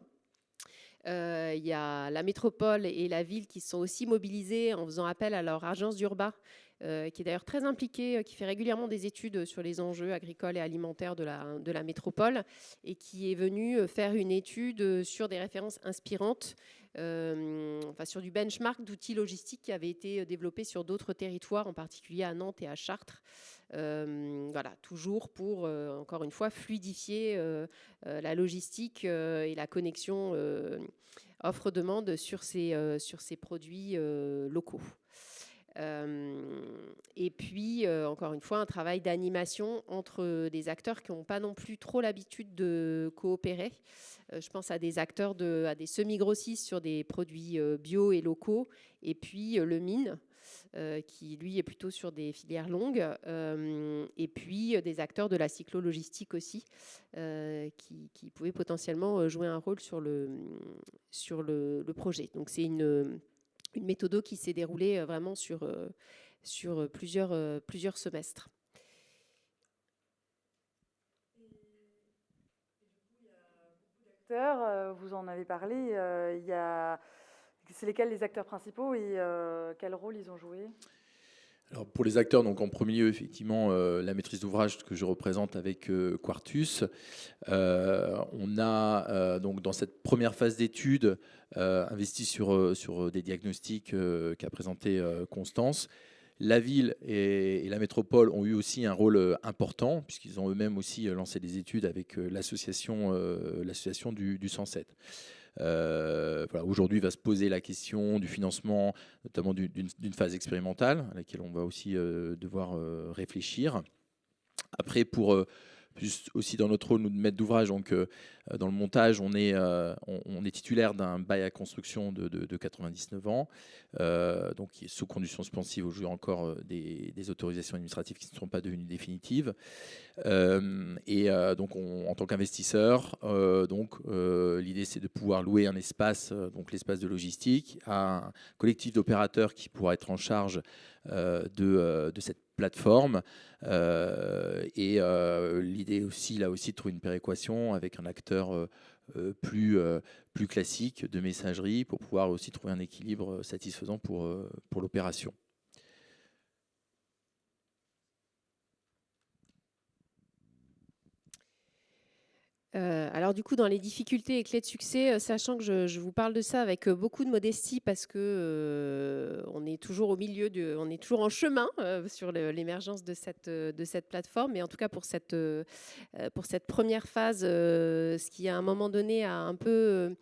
Il y a la métropole et la ville qui sont aussi mobilisées en faisant appel à leur agence d'Urba, qui est d'ailleurs très impliquée, qui fait régulièrement des études sur les enjeux agricoles et alimentaires de la métropole, et qui est venue faire une étude sur des références inspirantes, sur du benchmark d'outils logistiques qui avaient été développés sur d'autres territoires, en particulier à Nantes et à Chartres. Voilà, toujours pour, encore une fois, fluidifier la logistique et la connexion offre-demande sur ces produits locaux. Et puis, encore une fois, un travail d'animation entre des acteurs qui n'ont pas non plus trop l'habitude de coopérer. Je pense à des acteurs, à des semi-grossistes sur des produits bio et locaux, et puis le mine, qui lui est plutôt sur des filières longues, et puis des acteurs de la cyclo-logistique aussi, qui pouvaient potentiellement jouer un rôle sur le projet. Donc c'est une méthode qui s'est déroulée vraiment sur plusieurs semestres. Vous en avez parlé, c'est lesquels les acteurs principaux et quel rôle ils ont joué? Alors pour les acteurs, donc en premier lieu, effectivement, la maîtrise d'ouvrage que je représente avec Quartus. On a donc dans cette première phase d'étude investi sur des diagnostics qu'a présenté Constance. La ville et la métropole ont eu aussi un rôle important, puisqu'ils ont eux-mêmes aussi lancé des études avec l'association du 107. Voilà, aujourd'hui va se poser la question du financement, notamment d'une phase expérimentale, à laquelle on va aussi devoir réfléchir. Après, pour plus aussi dans notre rôle, nous, de maître d'ouvrage, donc dans le montage, on est titulaire d'un bail à construction de 99 ans, donc qui est sous condition suspensive aujourd'hui encore des autorisations administratives qui ne sont pas devenues définitives. Donc en tant qu'investisseur, l'idée c'est de pouvoir louer un espace, donc l'espace de logistique, à un collectif d'opérateurs qui pourra être en charge de cette plateforme. L'idée aussi, là aussi, de trouver une péréquation avec un acteur plus classique de messagerie pour pouvoir aussi trouver un équilibre satisfaisant pour l'opération. Alors du coup, dans les difficultés et clés de succès, sachant que je vous parle de ça avec beaucoup de modestie parce que on est toujours au milieu, on est toujours en chemin sur l'émergence de cette plateforme, mais en tout cas pour cette première phase, ce qui à un moment donné a un peu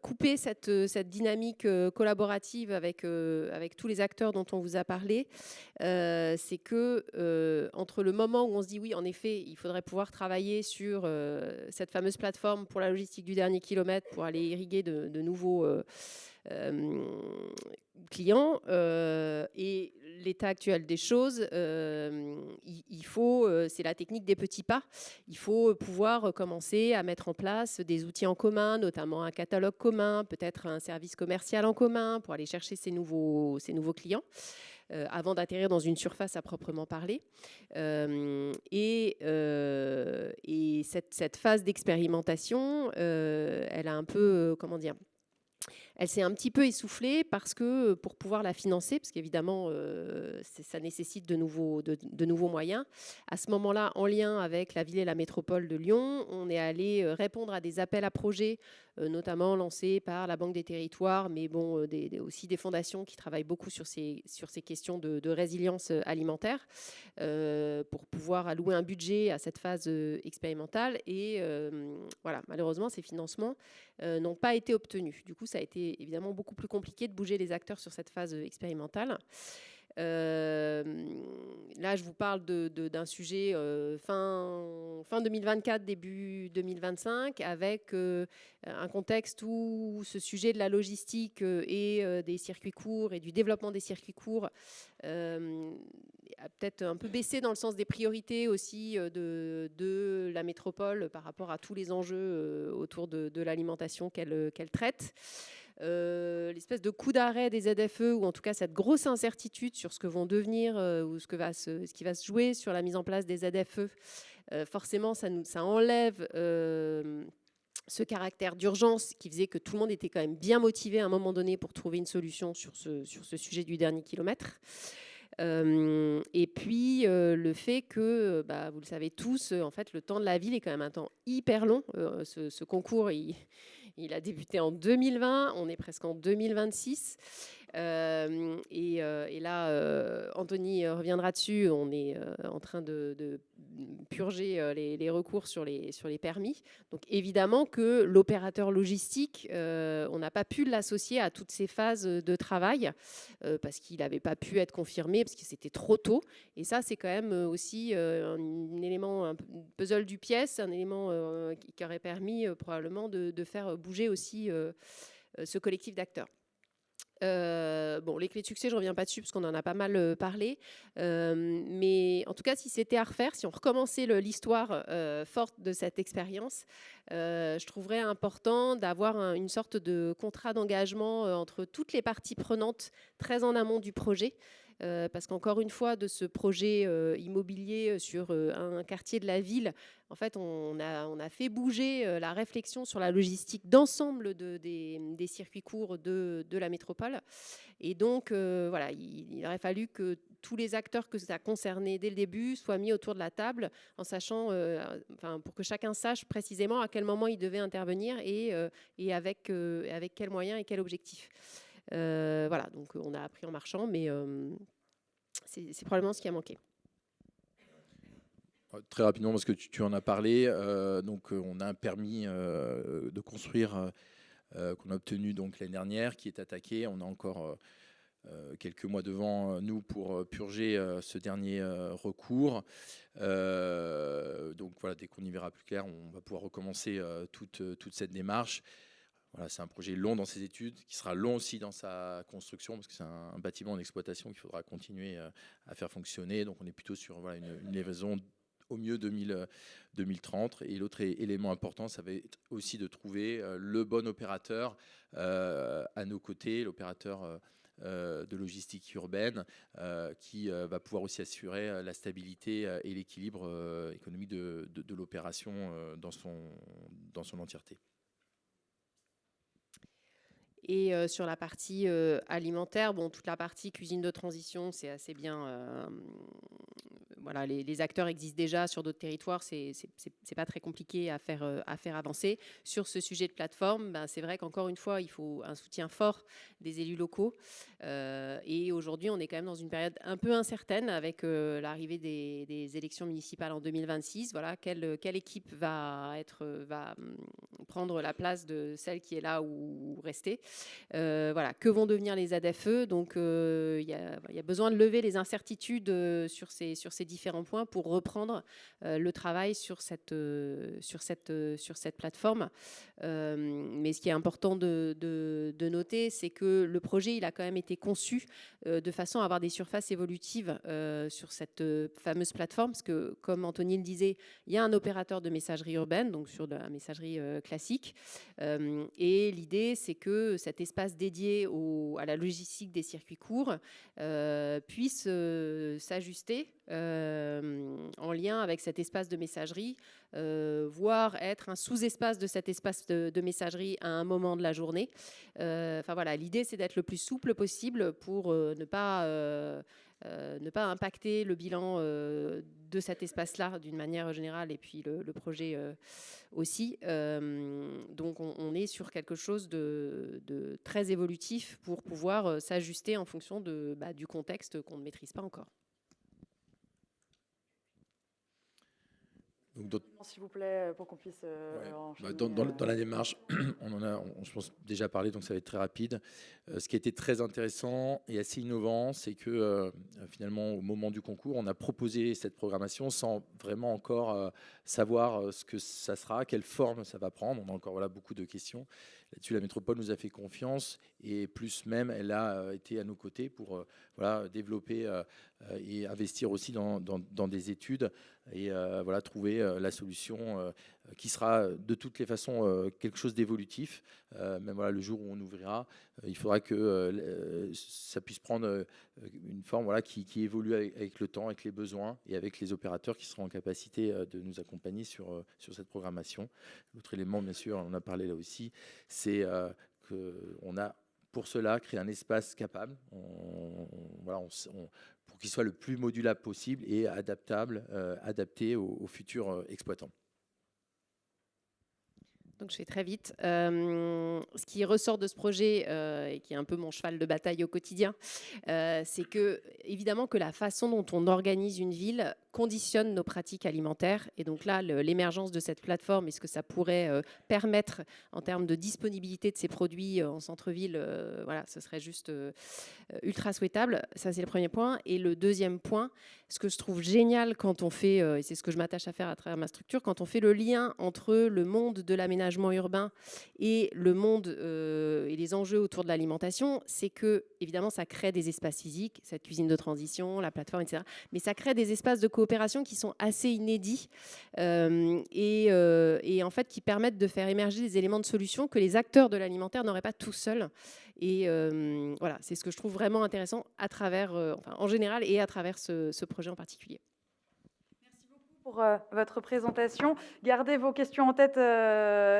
couper cette dynamique collaborative avec tous les acteurs dont on vous a parlé, c'est que entre le moment où on se dit oui, en effet, il faudrait pouvoir travailler sur cette fameuse plateforme pour la logistique du dernier kilomètre pour aller irriguer de nouveaux clients et l'état actuel des choses, il faut, c'est la technique des petits pas. Il faut pouvoir commencer à mettre en place des outils en commun, notamment un catalogue commun, peut-être un service commercial en commun pour aller chercher ces nouveaux clients. Avant d'atterrir dans une surface à proprement parler. Et cette phase d'expérimentation, elle a un peu, comment dire, elle s'est un petit peu essoufflée parce que pour pouvoir la financer, parce qu'évidemment ça nécessite de nouveaux moyens, à ce moment-là, en lien avec la ville et la métropole de Lyon, on est allé répondre à des appels à projets, notamment lancés par la Banque des Territoires, mais bon, aussi des fondations qui travaillent beaucoup sur ces questions de résilience alimentaire, pour pouvoir allouer un budget à cette phase expérimentale. Et voilà, malheureusement, ces financements n'ont pas été obtenus. Du coup, ça a été évidemment beaucoup plus compliqué de bouger les acteurs sur cette phase expérimentale. Là, je vous parle d'un sujet fin 2024, début 2025, avec un contexte où ce sujet de la logistique et des circuits courts et du développement des circuits courts a peut-être un peu baissé dans le sens des priorités aussi de la métropole par rapport à tous les enjeux autour de l'alimentation qu'elle traite. L'espèce de coup d'arrêt des ZFE, ou en tout cas cette grosse incertitude sur ce que vont devenir ou ce qui va se jouer sur la mise en place des ZFE, forcément ça enlève ce caractère d'urgence qui faisait que tout le monde était quand même bien motivé à un moment donné pour trouver une solution sur ce sujet du dernier kilomètre. Et puis le fait que, vous le savez tous, en fait, le temps de la ville est quand même un temps hyper long. Ce concours, Il a débuté en 2020, on est presque en 2026. Et là, Anthony reviendra dessus, on est en train de purger les recours sur les permis. Donc évidemment que l'opérateur logistique, on n'a pas pu l'associer à toutes ces phases de travail parce qu'il n'avait pas pu être confirmé, parce que c'était trop tôt. Et ça, c'est quand même aussi un élément, un puzzle du pièce, un élément qui aurait permis probablement de faire bouger aussi ce collectif d'acteurs. Bon, les clés de succès, je ne reviens pas dessus parce qu'on en a pas mal parlé. Mais en tout cas, si c'était à refaire, si on recommençait l'histoire forte de cette expérience, je trouverais important d'avoir une sorte de contrat d'engagement entre toutes les parties prenantes très en amont du projet. Parce qu'encore une fois, de ce projet immobilier sur un quartier de la ville, en fait, on a fait bouger la réflexion sur la logistique d'ensemble des circuits courts de la métropole. Et donc, voilà, il aurait fallu que tous les acteurs que ça concernait dès le début soient mis autour de la table, en sachant, pour que chacun sache précisément à quel moment il devait intervenir et avec quels moyens et quel objectif. Voilà, donc on a appris en marchant, mais c'est probablement ce qui a manqué. Très rapidement, parce que tu en as parlé, donc on a un permis de construire qu'on a obtenu donc l'année dernière, qui est attaqué. On a encore quelques mois devant nous pour purger ce dernier recours. Donc voilà, dès qu'on y verra plus clair, on va pouvoir recommencer toute cette démarche. Voilà, c'est un projet long dans ses études, qui sera long aussi dans sa construction, parce que c'est un bâtiment en exploitation qu'il faudra continuer à faire fonctionner. Donc on est plutôt sur voilà, une livraison au mieux 2030. Et l'autre élément important, ça va être aussi de trouver le bon opérateur à nos côtés, l'opérateur de logistique urbaine, qui va pouvoir aussi assurer la stabilité et l'équilibre économique de l'opération dans son entièreté. Et sur la partie alimentaire, bon, toute la partie cuisine de transition, c'est assez bien. Voilà, les acteurs existent déjà sur d'autres territoires, c'est pas très compliqué à faire avancer. Sur ce sujet de plateforme, ben, c'est vrai qu'encore une fois, il faut un soutien fort des élus locaux. Et aujourd'hui, on est quand même dans une période un peu incertaine avec l'arrivée des élections municipales en 2026. Voilà, quelle équipe va prendre la place de celle qui est là ou rester. Voilà, que vont devenir les ZFE? Donc, il y a besoin de lever les incertitudes sur ces différents points pour reprendre le travail sur cette plateforme. Mais ce qui est important de noter, c'est que le projet, il a quand même été conçu de façon à avoir des surfaces évolutives sur cette fameuse plateforme, parce que, comme Anthony le disait, il y a un opérateur de messagerie urbaine, donc sur de la messagerie classique. Et l'idée, c'est que cet espace dédié à la logistique des circuits courts puisse s'ajuster en lien avec cet espace de messagerie, voire être un sous-espace de cet espace de messagerie à un moment de la journée. Enfin voilà, l'idée, c'est d'être le plus souple possible pour ne pas impacter le bilan de cet espace-là d'une manière générale, et puis le projet aussi. Donc on est sur quelque chose de très évolutif pour pouvoir s'ajuster en fonction du contexte qu'on ne maîtrise pas encore. Donc, s'il vous plaît, pour qu'on puisse enchaîner, dans la démarche, on en a, je pense, déjà parlé, donc ça va être très rapide. Ce qui a été très intéressant et assez innovant, c'est que finalement, au moment du concours, on a proposé cette programmation sans vraiment encore savoir ce que ça sera, quelle forme ça va prendre. On a encore beaucoup de questions. Là-dessus, la métropole nous a fait confiance, et plus même, elle a été à nos côtés pour développer et investir aussi dans des études et trouver la solution qui sera de toutes les façons quelque chose d'évolutif. Même le jour où on ouvrira, il faudra que ça puisse prendre une forme qui évolue avec le temps, avec les besoins et avec les opérateurs qui seront en capacité de nous accompagner sur cette programmation. L'autre élément, bien sûr, on en a parlé là aussi, c'est qu'on a pour cela créé un espace capable pour qu'il soit le plus modulable possible et adapté aux futurs exploitants. Donc, je fais très vite. Ce qui ressort de ce projet, et qui est un peu mon cheval de bataille au quotidien, c'est que, évidemment, que la façon dont on organise une ville conditionne nos pratiques alimentaires. Et donc là, l'émergence de cette plateforme et ce que ça pourrait permettre en termes de disponibilité de ces produits en centre-ville, voilà, ce serait juste ultra souhaitable. Ça, c'est le premier point. Et le deuxième point, ce que je trouve génial quand on fait, et c'est ce que je m'attache à faire à travers ma structure, quand on fait le lien entre le monde de l'aménagement urbain et le monde et les enjeux autour de l'alimentation, c'est que, évidemment, ça crée des espaces physiques, cette cuisine de transition, la plateforme, etc. Mais ça crée des espaces de coopération qui sont assez inédits et en fait qui permettent de faire émerger des éléments de solution que les acteurs de l'alimentaire n'auraient pas tout seuls. Et voilà, c'est ce que je trouve vraiment intéressant à travers, enfin, en général et à travers ce projet en particulier. Pour votre présentation. Gardez vos questions en tête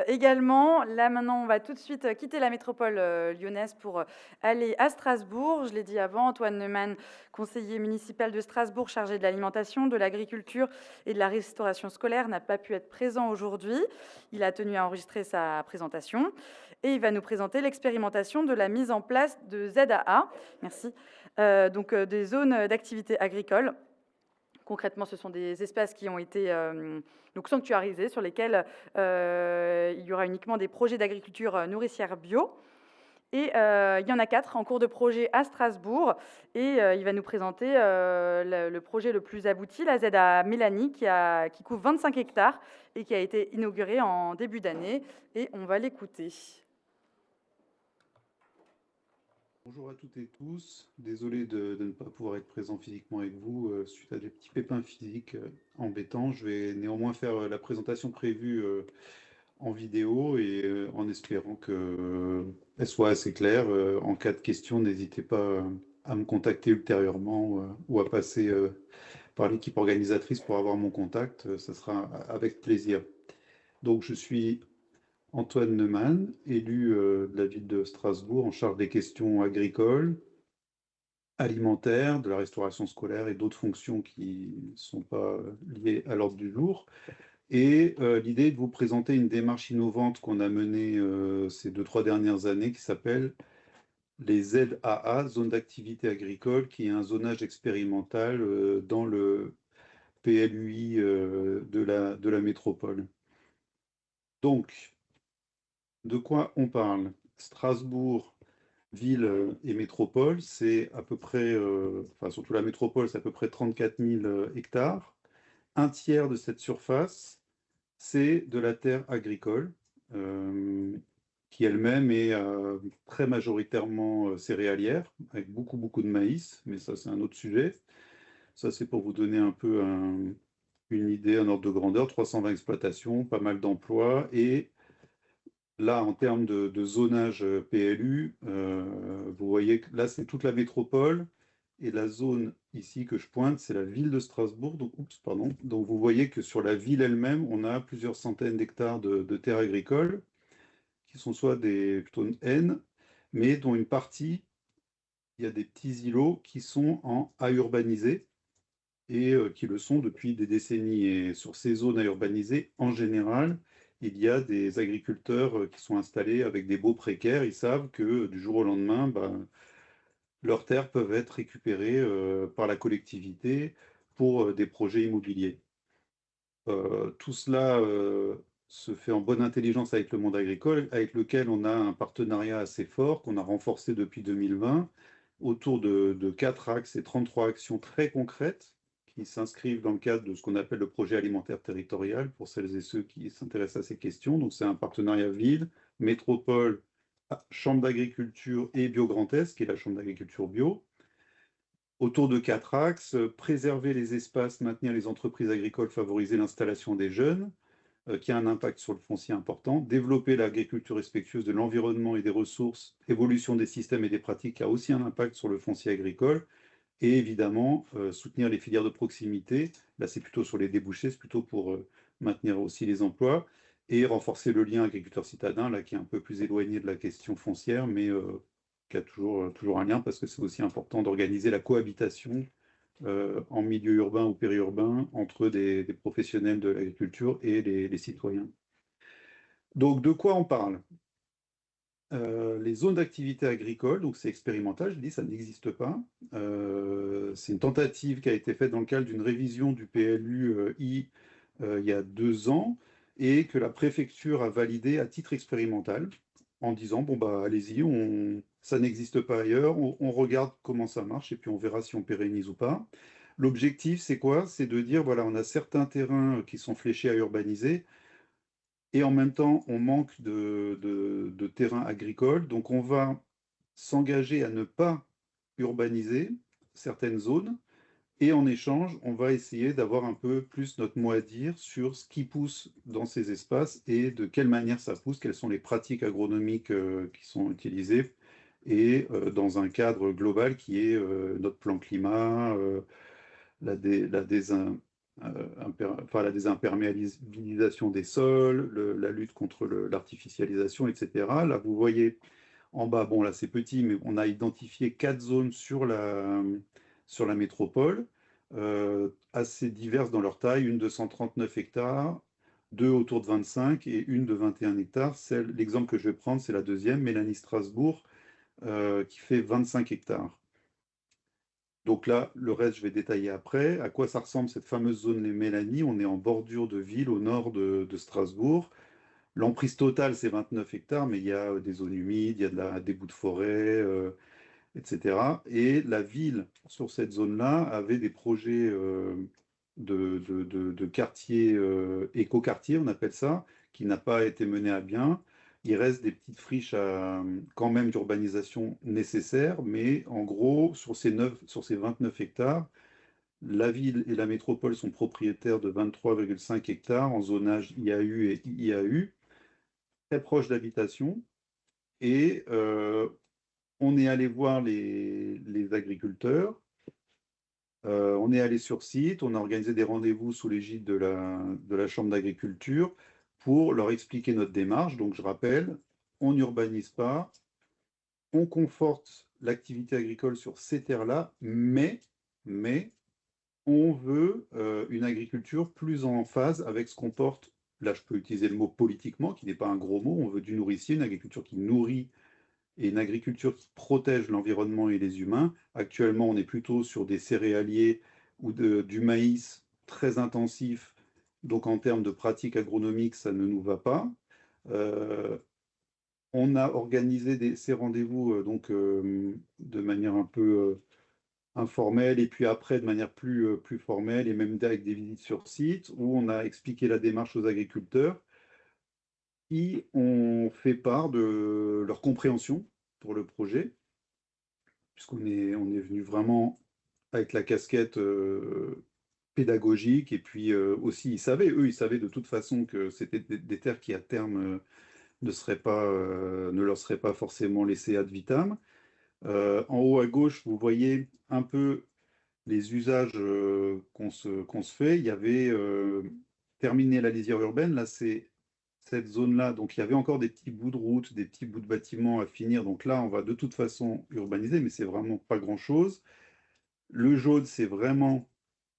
également. Là, maintenant, on va tout de suite quitter la métropole lyonnaise pour aller à Strasbourg. Je l'ai dit avant, Antoine Neumann, conseiller municipal de Strasbourg chargé de l'alimentation, de l'agriculture et de la restauration scolaire, n'a pas pu être présent aujourd'hui. Il a tenu à enregistrer sa présentation et il va nous présenter l'expérimentation de la mise en place de ZAA, merci, donc des zones d'activité agricole. Concrètement, ce sont des espaces qui ont été donc sanctuarisés, sur lesquels il y aura uniquement des projets d'agriculture nourricière bio. Et il y en a 4 en cours de projet à Strasbourg. Et il va nous présenter le projet le plus abouti, la ZA Mélanie, qui couvre 25 hectares et qui a été inauguré en début d'année. Et on va l'écouter. Bonjour à toutes et tous. Désolé de ne pas pouvoir être présent physiquement avec vous suite à des petits pépins physiques embêtants. Je vais néanmoins faire la présentation prévue en vidéo et en espérant qu'elle soit assez claire. En cas de question, n'hésitez pas à me contacter ultérieurement ou à passer par l'équipe organisatrice pour avoir mon contact. Ça sera avec plaisir. Donc, je suis Antoine Neumann, élu de la ville de Strasbourg en charge des questions agricoles, alimentaires, de la restauration scolaire et d'autres fonctions qui ne sont pas liées à l'ordre du jour. Et l'idée est de vous présenter une démarche innovante qu'on a menée ces 2-3 dernières années qui s'appelle les ZAA, zones d'activité agricole, qui est un zonage expérimental dans le PLUI de la métropole. Donc, de quoi on parle? Strasbourg, ville et métropole, c'est à peu près, enfin surtout la métropole, c'est à peu près 34 000 hectares. Un tiers de cette surface, c'est de la terre agricole, qui elle-même est très majoritairement céréalière, avec beaucoup de maïs, mais ça c'est un autre sujet. Ça c'est pour vous donner un peu une idée, un ordre de grandeur, 320 exploitations, pas mal d'emplois et là, en termes de zonage PLU, vous voyez que là, c'est toute la métropole. Et la zone ici que je pointe, c'est la ville de Strasbourg. Donc, pardon. Donc, vous voyez que sur la ville elle-même, on a plusieurs centaines d'hectares de terres agricoles, qui sont soit plutôt une N, mais dont une partie, il y a des petits îlots qui sont à urbaniser et qui le sont depuis des décennies. Et sur ces zones à urbaniser, en général, il y a des agriculteurs qui sont installés avec des baux précaires. Ils savent que du jour au lendemain, leurs terres peuvent être récupérées par la collectivité pour des projets immobiliers. Tout cela se fait en bonne intelligence avec le monde agricole, avec lequel on a un partenariat assez fort qu'on a renforcé depuis 2020 autour de 4 axes et 33 actions très concrètes qui s'inscrivent dans le cadre de ce qu'on appelle le projet alimentaire territorial pour celles et ceux qui s'intéressent à ces questions. Donc c'est un partenariat ville, métropole, chambre d'agriculture et Bio Grand Est, qui est la chambre d'agriculture bio. Autour de 4 axes, préserver les espaces, maintenir les entreprises agricoles, favoriser l'installation des jeunes, qui a un impact sur le foncier important, développer l'agriculture respectueuse de l'environnement et des ressources, évolution des systèmes et des pratiques, qui a aussi un impact sur le foncier agricole, et évidemment, soutenir les filières de proximité. Là, c'est plutôt sur les débouchés, c'est plutôt pour maintenir aussi les emplois, et renforcer le lien agriculteur-citadin, là, qui est un peu plus éloigné de la question foncière, mais qui a toujours un lien, parce que c'est aussi important d'organiser la cohabitation en milieu urbain ou périurbain entre des professionnels de l'agriculture et les citoyens. Donc, de quoi on parle? Les zones d'activité agricole, donc c'est expérimental, je dis, ça n'existe pas. C'est une tentative qui a été faite dans le cadre d'une révision du PLU-I il y a 2 ans et que la préfecture a validé à titre expérimental en disant, bon, bah, allez-y, ça n'existe pas ailleurs, on regarde comment ça marche et puis on verra si on pérennise ou pas. L'objectif, c'est quoi? C'est de dire, voilà, on a certains terrains qui sont fléchés à urbaniser et en même temps, on manque de terrains agricoles. Donc, on va s'engager à ne pas urbaniser certaines zones. Et en échange, on va essayer d'avoir un peu plus notre mot à dire sur ce qui pousse dans ces espaces et de quelle manière ça pousse, quelles sont les pratiques agronomiques qui sont utilisées, et dans un cadre global qui est notre plan climat, la la désimperméabilisation des sols, la lutte contre l'artificialisation, etc. Là, vous voyez en bas, bon, là, c'est petit, mais on a identifié 4 zones sur la métropole, assez diverses dans leur taille, une de 139 hectares, deux autour de 25 et une de 21 hectares. L'exemple que je vais prendre, c'est la deuxième, Mélanie-Strasbourg, qui fait 25 hectares. Donc là, le reste, je vais détailler après. À quoi ça ressemble cette fameuse zone les Mélanie? On est en bordure de ville au nord de Strasbourg. L'emprise totale, c'est 29 hectares, mais il y a des zones humides, il y a des bouts de forêt, etc. Et la ville, sur cette zone-là, avait des projets de quartier, éco-quartier, on appelle ça, qui n'a pas été mené à bien. Il reste des petites friches quand même d'urbanisation nécessaires, mais en gros, sur ces 29 hectares, la ville et la métropole sont propriétaires de 23,5 hectares en zonage IAU et IAU, très proches d'habitation. Et on est allé voir les agriculteurs, on est allé sur site, on a organisé des rendez-vous sous l'égide de la Chambre d'agriculture pour leur expliquer notre démarche. Donc je rappelle, on n'urbanise pas, on conforte l'activité agricole sur ces terres-là, mais on veut une agriculture plus en phase avec ce qu'on porte. Là, je peux utiliser le mot politiquement, qui n'est pas un gros mot. On veut du nourricier, une agriculture qui nourrit et une agriculture qui protège l'environnement et les humains. Actuellement, on est plutôt sur des céréaliers ou du maïs très intensif. Donc, en termes de pratiques agronomiques, ça ne nous va pas. On a organisé ces rendez-vous de manière un peu informelle et puis après de manière plus formelle et même avec des visites sur site où on a expliqué la démarche aux agriculteurs qui ont fait part de leur compréhension pour le projet, puisqu'on est venu vraiment avec la casquette pédagogique, et puis aussi, ils savaient de toute façon que c'était des terres qui, à terme, ne leur seraient pas forcément laissées ad vitam. En haut à gauche, vous voyez un peu les usages qu'on se fait. Il y avait terminé la lisière urbaine, là, c'est cette zone-là, donc il y avait encore des petits bouts de route, des petits bouts de bâtiments à finir. Donc là, on va de toute façon urbaniser, mais c'est vraiment pas grand-chose. Le jaune, c'est vraiment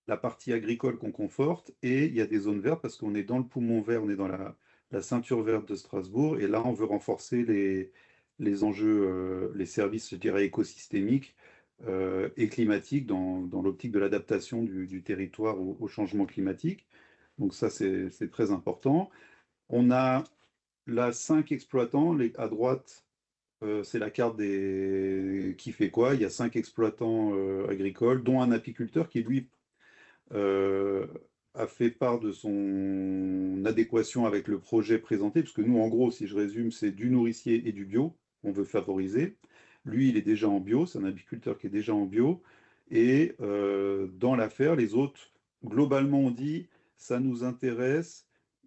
la partie agricole qu'on conforte, et il y a des zones vertes parce qu'on est dans le poumon vert, on est dans la ceinture verte de Strasbourg, et là, on veut renforcer les enjeux, les services, je dirais, écosystémiques et climatiques dans l'optique de l'adaptation du territoire au changement climatique. Donc ça, c'est très important. On a là 5 exploitants. À droite, c'est la carte qui fait quoi? Il y a 5 exploitants agricoles, dont un apiculteur qui, lui, euh, a fait part de son adéquation avec le projet présenté, parce que nous, en gros, si je résume, c'est du nourricier et du bio, on veut favoriser. Lui, il est déjà en bio, c'est un apiculteur qui est déjà en bio. Et dans l'affaire, les autres, globalement, on dit, ça nous intéresse,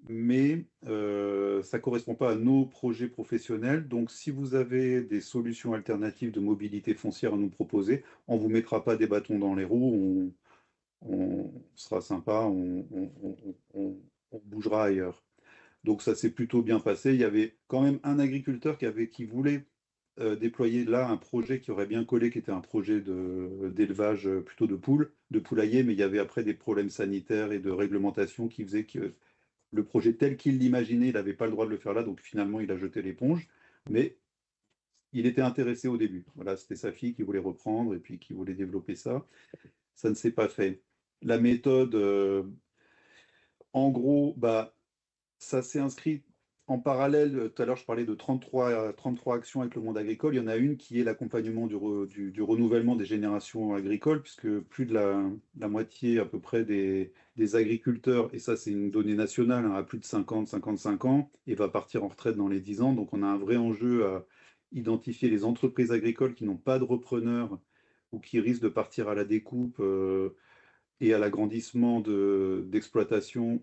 mais ça ne correspond pas à nos projets professionnels. Donc, si vous avez des solutions alternatives de mobilité foncière à nous proposer, on ne vous mettra pas des bâtons dans les roues, on sera sympa, on bougera ailleurs. Donc ça s'est plutôt bien passé. Il y avait quand même un agriculteur qui voulait déployer là un projet qui aurait bien collé, qui était un projet d'élevage plutôt de poules, de poulailler, mais il y avait après des problèmes sanitaires et de réglementation qui faisaient le projet tel qu'il l'imaginait, il n'avait pas le droit de le faire là, donc finalement, il a jeté l'éponge. Mais il était intéressé au début. Voilà, c'était sa fille qui voulait reprendre et puis qui voulait développer ça. Ça ne s'est pas fait. La méthode, en gros, bah, ça s'est inscrit en parallèle. Tout à l'heure, je parlais de 33 actions avec le monde agricole. Il y en a une qui est l'accompagnement du renouvellement des générations agricoles, puisque plus de la moitié à peu près des agriculteurs, et ça c'est une donnée nationale, hein, à plus de 55 ans, et va partir en retraite dans les 10 ans. Donc on a un vrai enjeu à identifier les entreprises agricoles qui n'ont pas de repreneurs ou qui risquent de partir à la découpe et à l'agrandissement d'exploitation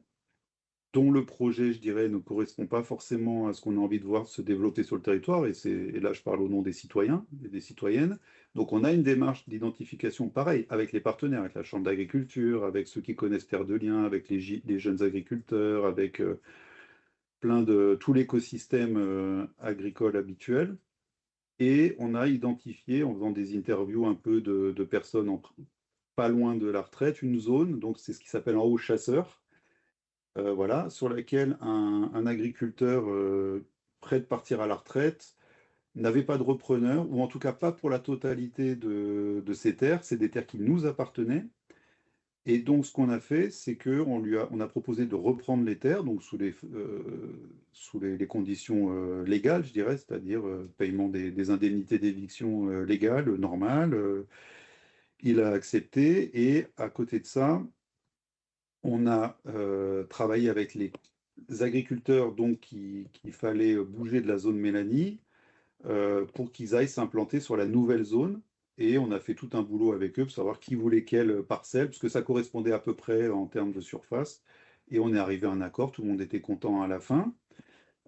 dont le projet, je dirais, ne correspond pas forcément à ce qu'on a envie de voir se développer sur le territoire, et là je parle au nom des citoyens et des citoyennes. Donc on a une démarche d'identification pareil, avec les partenaires, avec la Chambre d'agriculture, avec ceux qui connaissent Terre de Liens, avec les jeunes agriculteurs, avec plein de tout l'écosystème agricole habituel. Et on a identifié, en faisant des interviews un peu de personnes pas loin de la retraite, une zone, donc c'est ce qui s'appelle en haut chasseur, voilà, sur laquelle un agriculteur prêt de partir à la retraite n'avait pas de repreneur, ou en tout cas pas pour la totalité de ses terres. C'est des terres qui nous appartenaient. Et donc, ce qu'on a fait, c'est on a proposé de reprendre les terres, donc sous les conditions légales, je dirais, c'est-à-dire paiement des indemnités d'éviction légales, normales. Il a accepté, et à côté de ça, on a travaillé avec les agriculteurs donc qu'il fallait bouger de la zone Mélanie pour qu'ils aillent s'implanter sur la nouvelle zone. Et on a fait tout un boulot avec eux pour savoir qui voulait quelle parcelle, parce que ça correspondait à peu près en termes de surface. Et on est arrivé à un accord, tout le monde était content à la fin.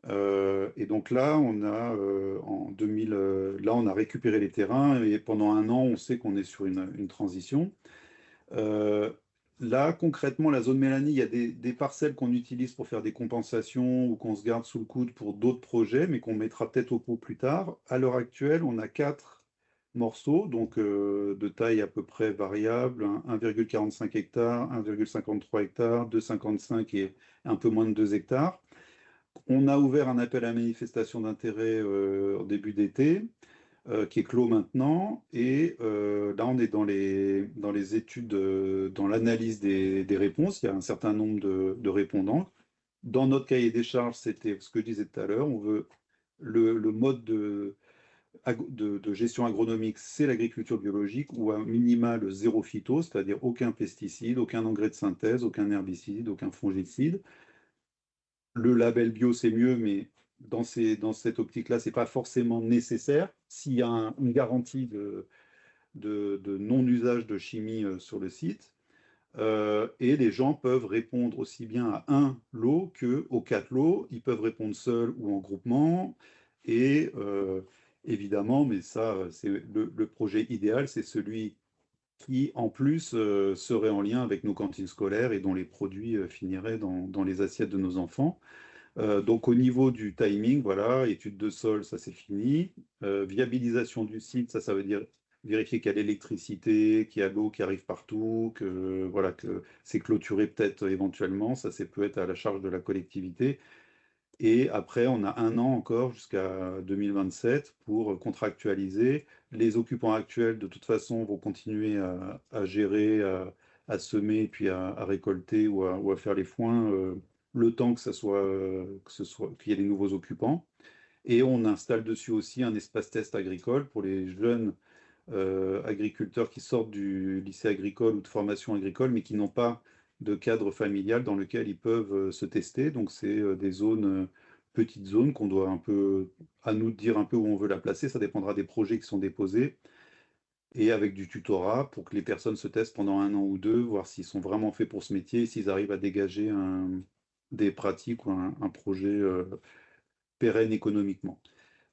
Et donc là, en 2000, là, on a récupéré les terrains, et pendant un an, on sait qu'on est sur une transition. Là, concrètement, la zone Mélanie, il y a des parcelles qu'on utilise pour faire des compensations ou qu'on se garde sous le coude pour d'autres projets, mais qu'on mettra peut-être au pot plus tard. À l'heure actuelle, on a 4 morceaux, donc de taille à peu près variable, 1,45 hectares, 1,53 hectares, 2,55 et un peu moins de 2 hectares. On a ouvert un appel à manifestation d'intérêt au début d'été, qui est clos maintenant. Et là, on est dans les études, dans l'analyse des réponses. Il y a un certain nombre de répondants. Dans notre cahier des charges, c'était ce que je disais tout à l'heure, on veut le mode de gestion agronomique, c'est l'agriculture biologique, ou un minimal zéro phyto, c'est-à-dire aucun pesticide, aucun engrais de synthèse, aucun herbicide, aucun fongicide. Le label bio, c'est mieux, mais dans cette optique-là, ce n'est pas forcément nécessaire. S'il y a une garantie de non-usage de chimie sur le site, et les gens peuvent répondre aussi bien à un lot qu'aux 4 lots. Ils peuvent répondre seuls ou en groupement. Et évidemment, mais ça, c'est le projet idéal, c'est celui qui, en plus, serait en lien avec nos cantines scolaires et dont les produits finiraient dans les assiettes de nos enfants. Donc au niveau du timing, voilà, étude de sol, ça c'est fini. Viabilisation du site, ça veut dire vérifier qu'il y a l'électricité, qu'il y a l'eau qui arrive partout, que voilà, que c'est clôturé peut-être éventuellement. Ça peut être à la charge de la collectivité. Et après, on a un an encore jusqu'à 2027 pour contractualiser. Les occupants actuels, de toute façon, vont continuer à gérer, à semer, puis à récolter ou à faire les foins le temps qu'il y ait les nouveaux occupants. Et on installe dessus aussi un espace test agricole pour les jeunes agriculteurs qui sortent du lycée agricole ou de formation agricole, mais qui n'ont pas de cadre familial dans lequel ils peuvent se tester. Donc c'est des zones, petites zones qu'on doit un peu, à nous de dire un peu où on veut la placer. Ça dépendra des projets qui sont déposés, et avec du tutorat pour que les personnes se testent pendant un an ou deux, voir s'ils sont vraiment faits pour ce métier, s'ils arrivent à dégager des pratiques ou un projet pérenne économiquement.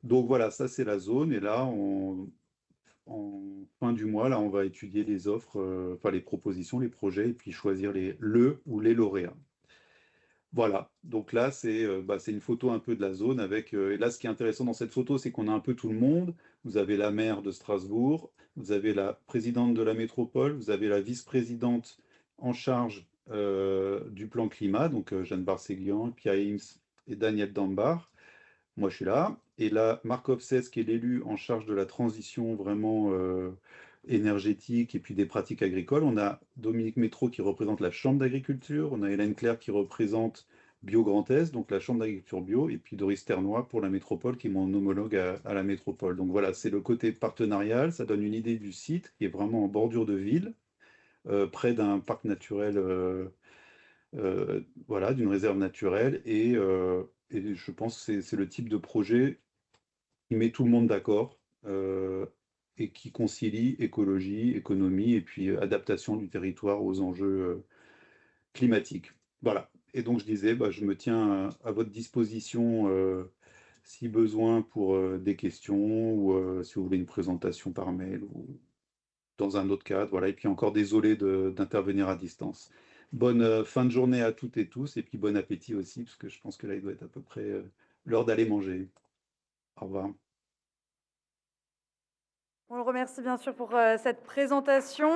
Donc voilà, ça c'est la zone. Et là, en fin du mois, là, on va étudier les offres, enfin les propositions, les projets, et puis choisir le ou les lauréats. Voilà, donc là, c'est une photo un peu de la zone avec. Et là, ce qui est intéressant dans cette photo, c'est qu'on a un peu tout le monde. Vous avez la maire de Strasbourg, vous avez la présidente de la métropole, vous avez la vice-présidente en charge du plan climat, donc Jeanne Barséguian, Pia Ims et Daniel Dambar. Moi, je suis là. Et là, Marc Obsès, qui est l'élu en charge de la transition vraiment énergétique et puis des pratiques agricoles. On a Dominique Métro qui représente la Chambre d'agriculture. On a Hélène Claire qui représente Bio Grand Est, donc la Chambre d'agriculture bio. Et puis Doris Ternois pour la métropole, qui est mon homologue à la métropole. Donc voilà, c'est le côté partenarial. Ça donne une idée du site qui est vraiment en bordure de ville, près d'un parc naturel, voilà, d'une réserve naturelle. Et je pense que c'est le type de projet qui met tout le monde d'accord et qui concilie écologie, économie et puis adaptation du territoire aux enjeux climatiques. Voilà. Et donc je disais, bah, je me tiens à votre disposition si besoin pour des questions ou si vous voulez une présentation par mail ou dans un autre cadre. Voilà. Et puis encore désolé d'intervenir à distance. Bonne fin de journée à toutes et tous et puis bon appétit aussi parce que je pense que là il doit être à peu près l'heure d'aller manger. Au revoir. On le remercie bien sûr pour cette présentation.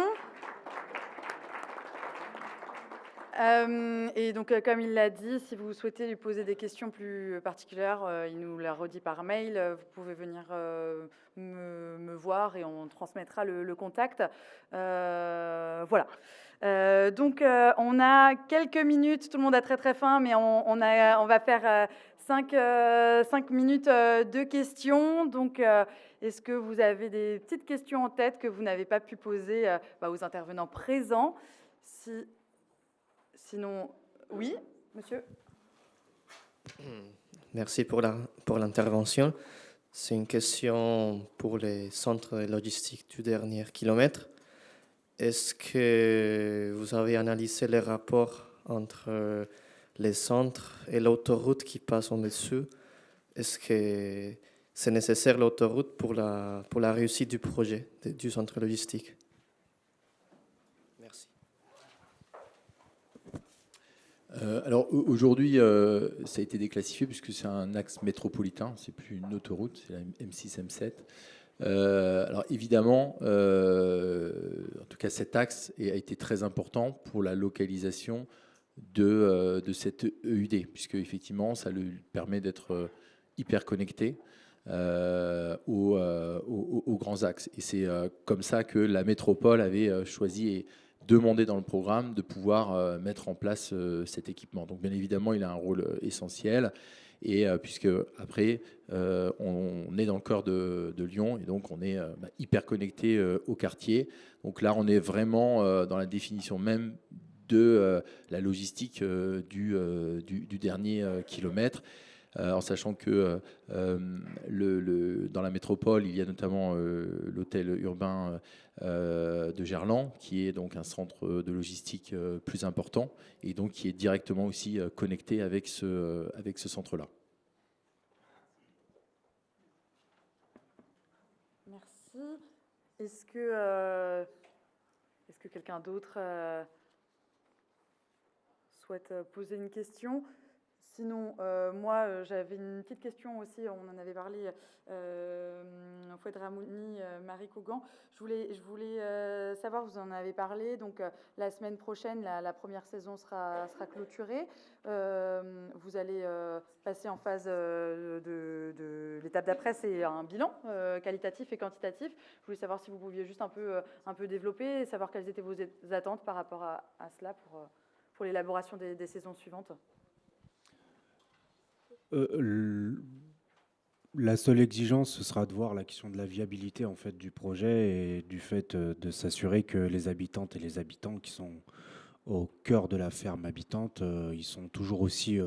Et donc, comme il l'a dit, si vous souhaitez lui poser des questions plus particulières, il nous l'a redit par mail, vous pouvez venir me voir et on transmettra le contact. Voilà. Donc, on a quelques minutes, tout le monde a très très faim, mais on va faire 5 minutes de questions. Donc, est-ce que vous avez des petites questions en tête que vous n'avez pas pu poser aux intervenants présents? Sinon, oui, monsieur. Merci pour l'intervention. C'est une question pour les centres logistiques du dernier kilomètre. Est-ce que vous avez analysé les rapports entre les centres et l'autoroute qui passe en dessous? Est-ce que c'est nécessaire l'autoroute pour la réussite du projet du centre logistique? Merci. Alors aujourd'hui, ça a été déclassifié puisque c'est un axe métropolitain, c'est plus une autoroute, c'est la M6, M7. Alors évidemment, en tout cas cet axe a été très important pour la localisation de cette EUD, puisque effectivement ça lui permet d'être hyper connecté aux grands axes. Et c'est comme ça que la métropole avait choisi et demandé dans le programme de pouvoir mettre en place cet équipement. Donc bien évidemment, il a un rôle essentiel. Et puisque après, on est dans le cœur de Lyon et donc on est hyper connecté au quartier. Donc là, on est vraiment dans la définition même de la logistique du dernier kilomètre. En sachant que dans la métropole, il y a notamment l'hôtel urbain de Gerland, qui est donc un centre de logistique plus important, et donc qui est directement aussi connecté avec ce centre-là. Merci. Est-ce que quelqu'un d'autre souhaite poser une question ? Sinon, moi, j'avais une petite question aussi, on en avait parlé, Fouad Ramouni, Marie Cogan. Je voulais savoir, vous en avez parlé, donc la semaine prochaine, la première saison sera clôturée. Vous allez passer en phase de l'étape d'après, c'est un bilan qualitatif et quantitatif. Je voulais savoir si vous pouviez juste un peu développer et savoir quelles étaient vos attentes par rapport à cela pour l'élaboration des saisons suivantes. La seule exigence, ce sera de voir la question de la viabilité en fait, du projet et du fait de s'assurer que les habitantes et les habitants qui sont au cœur de la ferme habitante, ils sont toujours aussi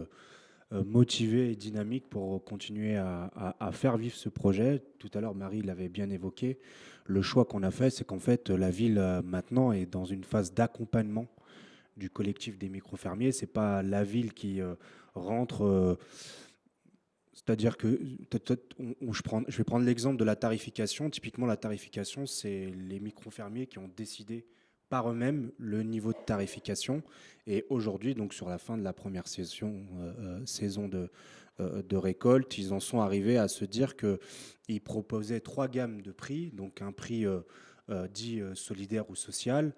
motivés et dynamiques pour continuer à faire vivre ce projet. Tout à l'heure, Marie l'avait bien évoqué. Le choix qu'on a fait, c'est qu'en fait, la ville maintenant est dans une phase d'accompagnement du collectif des micro-fermiers. Ce n'est pas la ville qui rentre... C'est-à-dire que je vais prendre l'exemple de la tarification. Typiquement, la tarification, c'est les micro-fermiers qui ont décidé par eux-mêmes le niveau de tarification. Et aujourd'hui, donc sur la fin de la première saison de récolte, ils en sont arrivés à se dire qu'ils proposaient 3 gammes de prix, donc un prix dit solidaire ou social,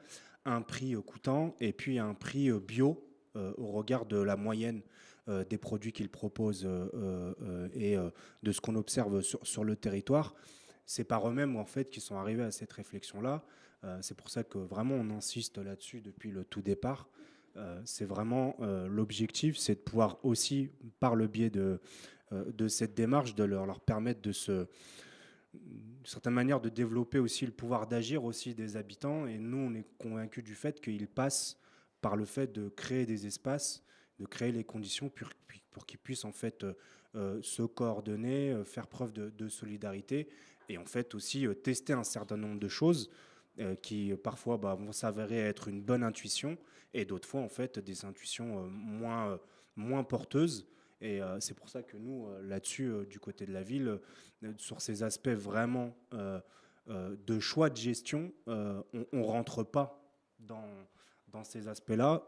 un prix coûtant et puis un prix bio au regard de la moyenne des produits qu'ils proposent et de ce qu'on observe sur le territoire. C'est par eux-mêmes en fait qu'ils sont arrivés à cette réflexion-là. C'est pour ça que vraiment on insiste là-dessus depuis le tout départ. C'est vraiment l'objectif, c'est de pouvoir aussi, par le biais de cette démarche, de leur permettre d'une certaine manière de développer aussi le pouvoir d'agir aussi des habitants. Et nous, on est convaincus du fait qu'ils passent par le fait de créer des espaces, de créer les conditions pour qu'ils puissent en fait se coordonner, faire preuve de solidarité et en fait aussi tester un certain nombre de choses qui parfois vont s'avérer être une bonne intuition et d'autres fois en fait des intuitions moins porteuses. Et c'est pour ça que nous, là-dessus, du côté de la ville, sur ces aspects vraiment de choix de gestion, on ne rentre pas dans ces aspects-là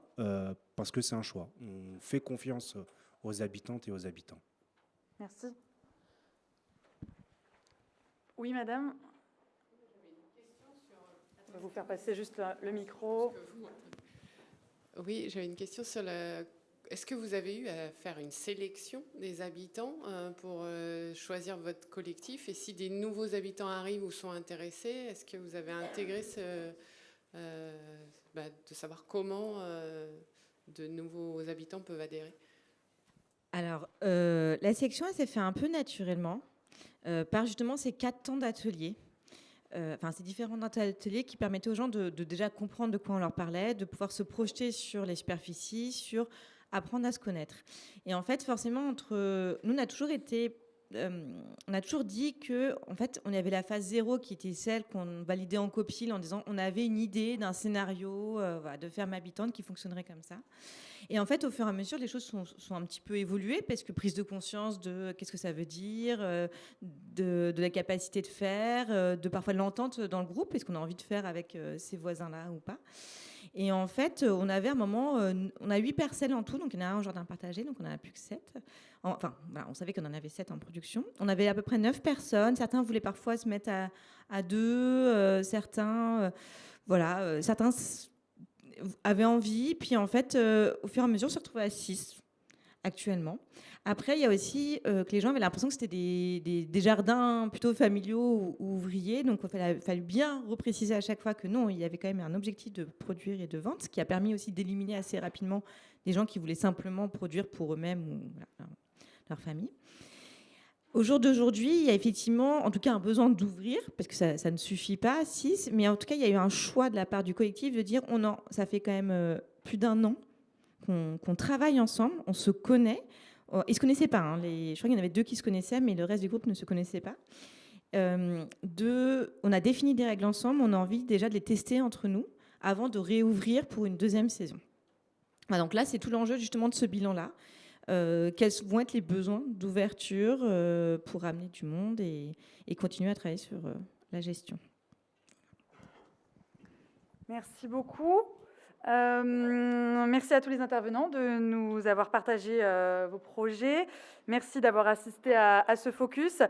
parce que c'est un choix. On fait confiance aux habitantes et aux habitants. Merci. Oui, madame. On va vous faire passer juste le micro. Oui, j'avais une question sur Est-ce que vous avez eu à faire une sélection des habitants pour choisir votre collectif? Et si des nouveaux habitants arrivent ou sont intéressés, est-ce que vous avez intégré de savoir comment de nouveaux habitants peuvent adhérer? Alors, la sélection, elle s'est faite un peu naturellement par justement ces 4 temps d'ateliers. Ces différents ateliers qui permettaient aux gens de déjà comprendre de quoi on leur parlait, de pouvoir se projeter sur les superficies, sur apprendre à se connaître. Et en fait, forcément, nous, on a toujours dit que, en fait, on avait la phase 0 qui était celle qu'on validait en copil en disant on avait une idée d'un scénario de ferme habitante qui fonctionnerait comme ça. Et en fait, au fur et à mesure, les choses sont un petit peu évoluées parce que prise de conscience de qu'est-ce que ça veut dire, de la capacité de faire, de parfois de l'entente dans le groupe, est-ce qu'on a envie de faire avec ces voisins-là ou pas. Et en fait, on avait un moment, on a 8 parcelles en tout, donc il y en a un en jardin partagé, donc on n'en a plus que 7. On savait qu'on en avait 7 en production. On avait à peu près 9 personnes. Certains voulaient parfois se mettre à 2, certains avaient envie. Puis en fait, au fur et à mesure, on se retrouvait à 6 actuellement. Après, il y a aussi que les gens avaient l'impression que c'était des jardins plutôt familiaux ou ouvriers. Donc, il a fallu bien repréciser à chaque fois que non, il y avait quand même un objectif de produire et de vendre, ce qui a permis aussi d'éliminer assez rapidement des gens qui voulaient simplement produire pour eux-mêmes ou leur famille. Au jour d'aujourd'hui, il y a effectivement, en tout cas, un besoin d'ouvrir, parce que ça ne suffit pas, 6, mais en tout cas, il y a eu un choix de la part du collectif de dire, ça fait quand même plus d'1 an qu'on travaille ensemble, on se connaît. Ils ne se connaissaient pas, hein, je crois qu'il y en avait 2 qui se connaissaient, mais le reste du groupe ne se connaissait pas. On a défini des règles ensemble, on a envie déjà de les tester entre nous avant de réouvrir pour une 2e saison. Donc là, c'est tout l'enjeu justement de ce bilan-là. Quels vont être les besoins d'ouverture pour amener du monde et continuer à travailler sur la gestion. Merci beaucoup. Merci à tous les intervenants de nous avoir partagé vos projets. Merci d'avoir assisté à ce focus.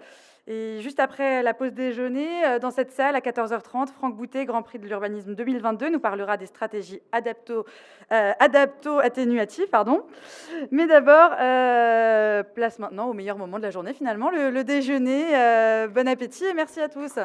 Et juste après la pause déjeuner, dans cette salle, à 14h30, Franck Boutet, Grand Prix de l'urbanisme 2022, nous parlera des stratégies adapto-atténuatives. Mais d'abord, place maintenant au meilleur moment de la journée, finalement, le déjeuner. Bon appétit et merci à tous.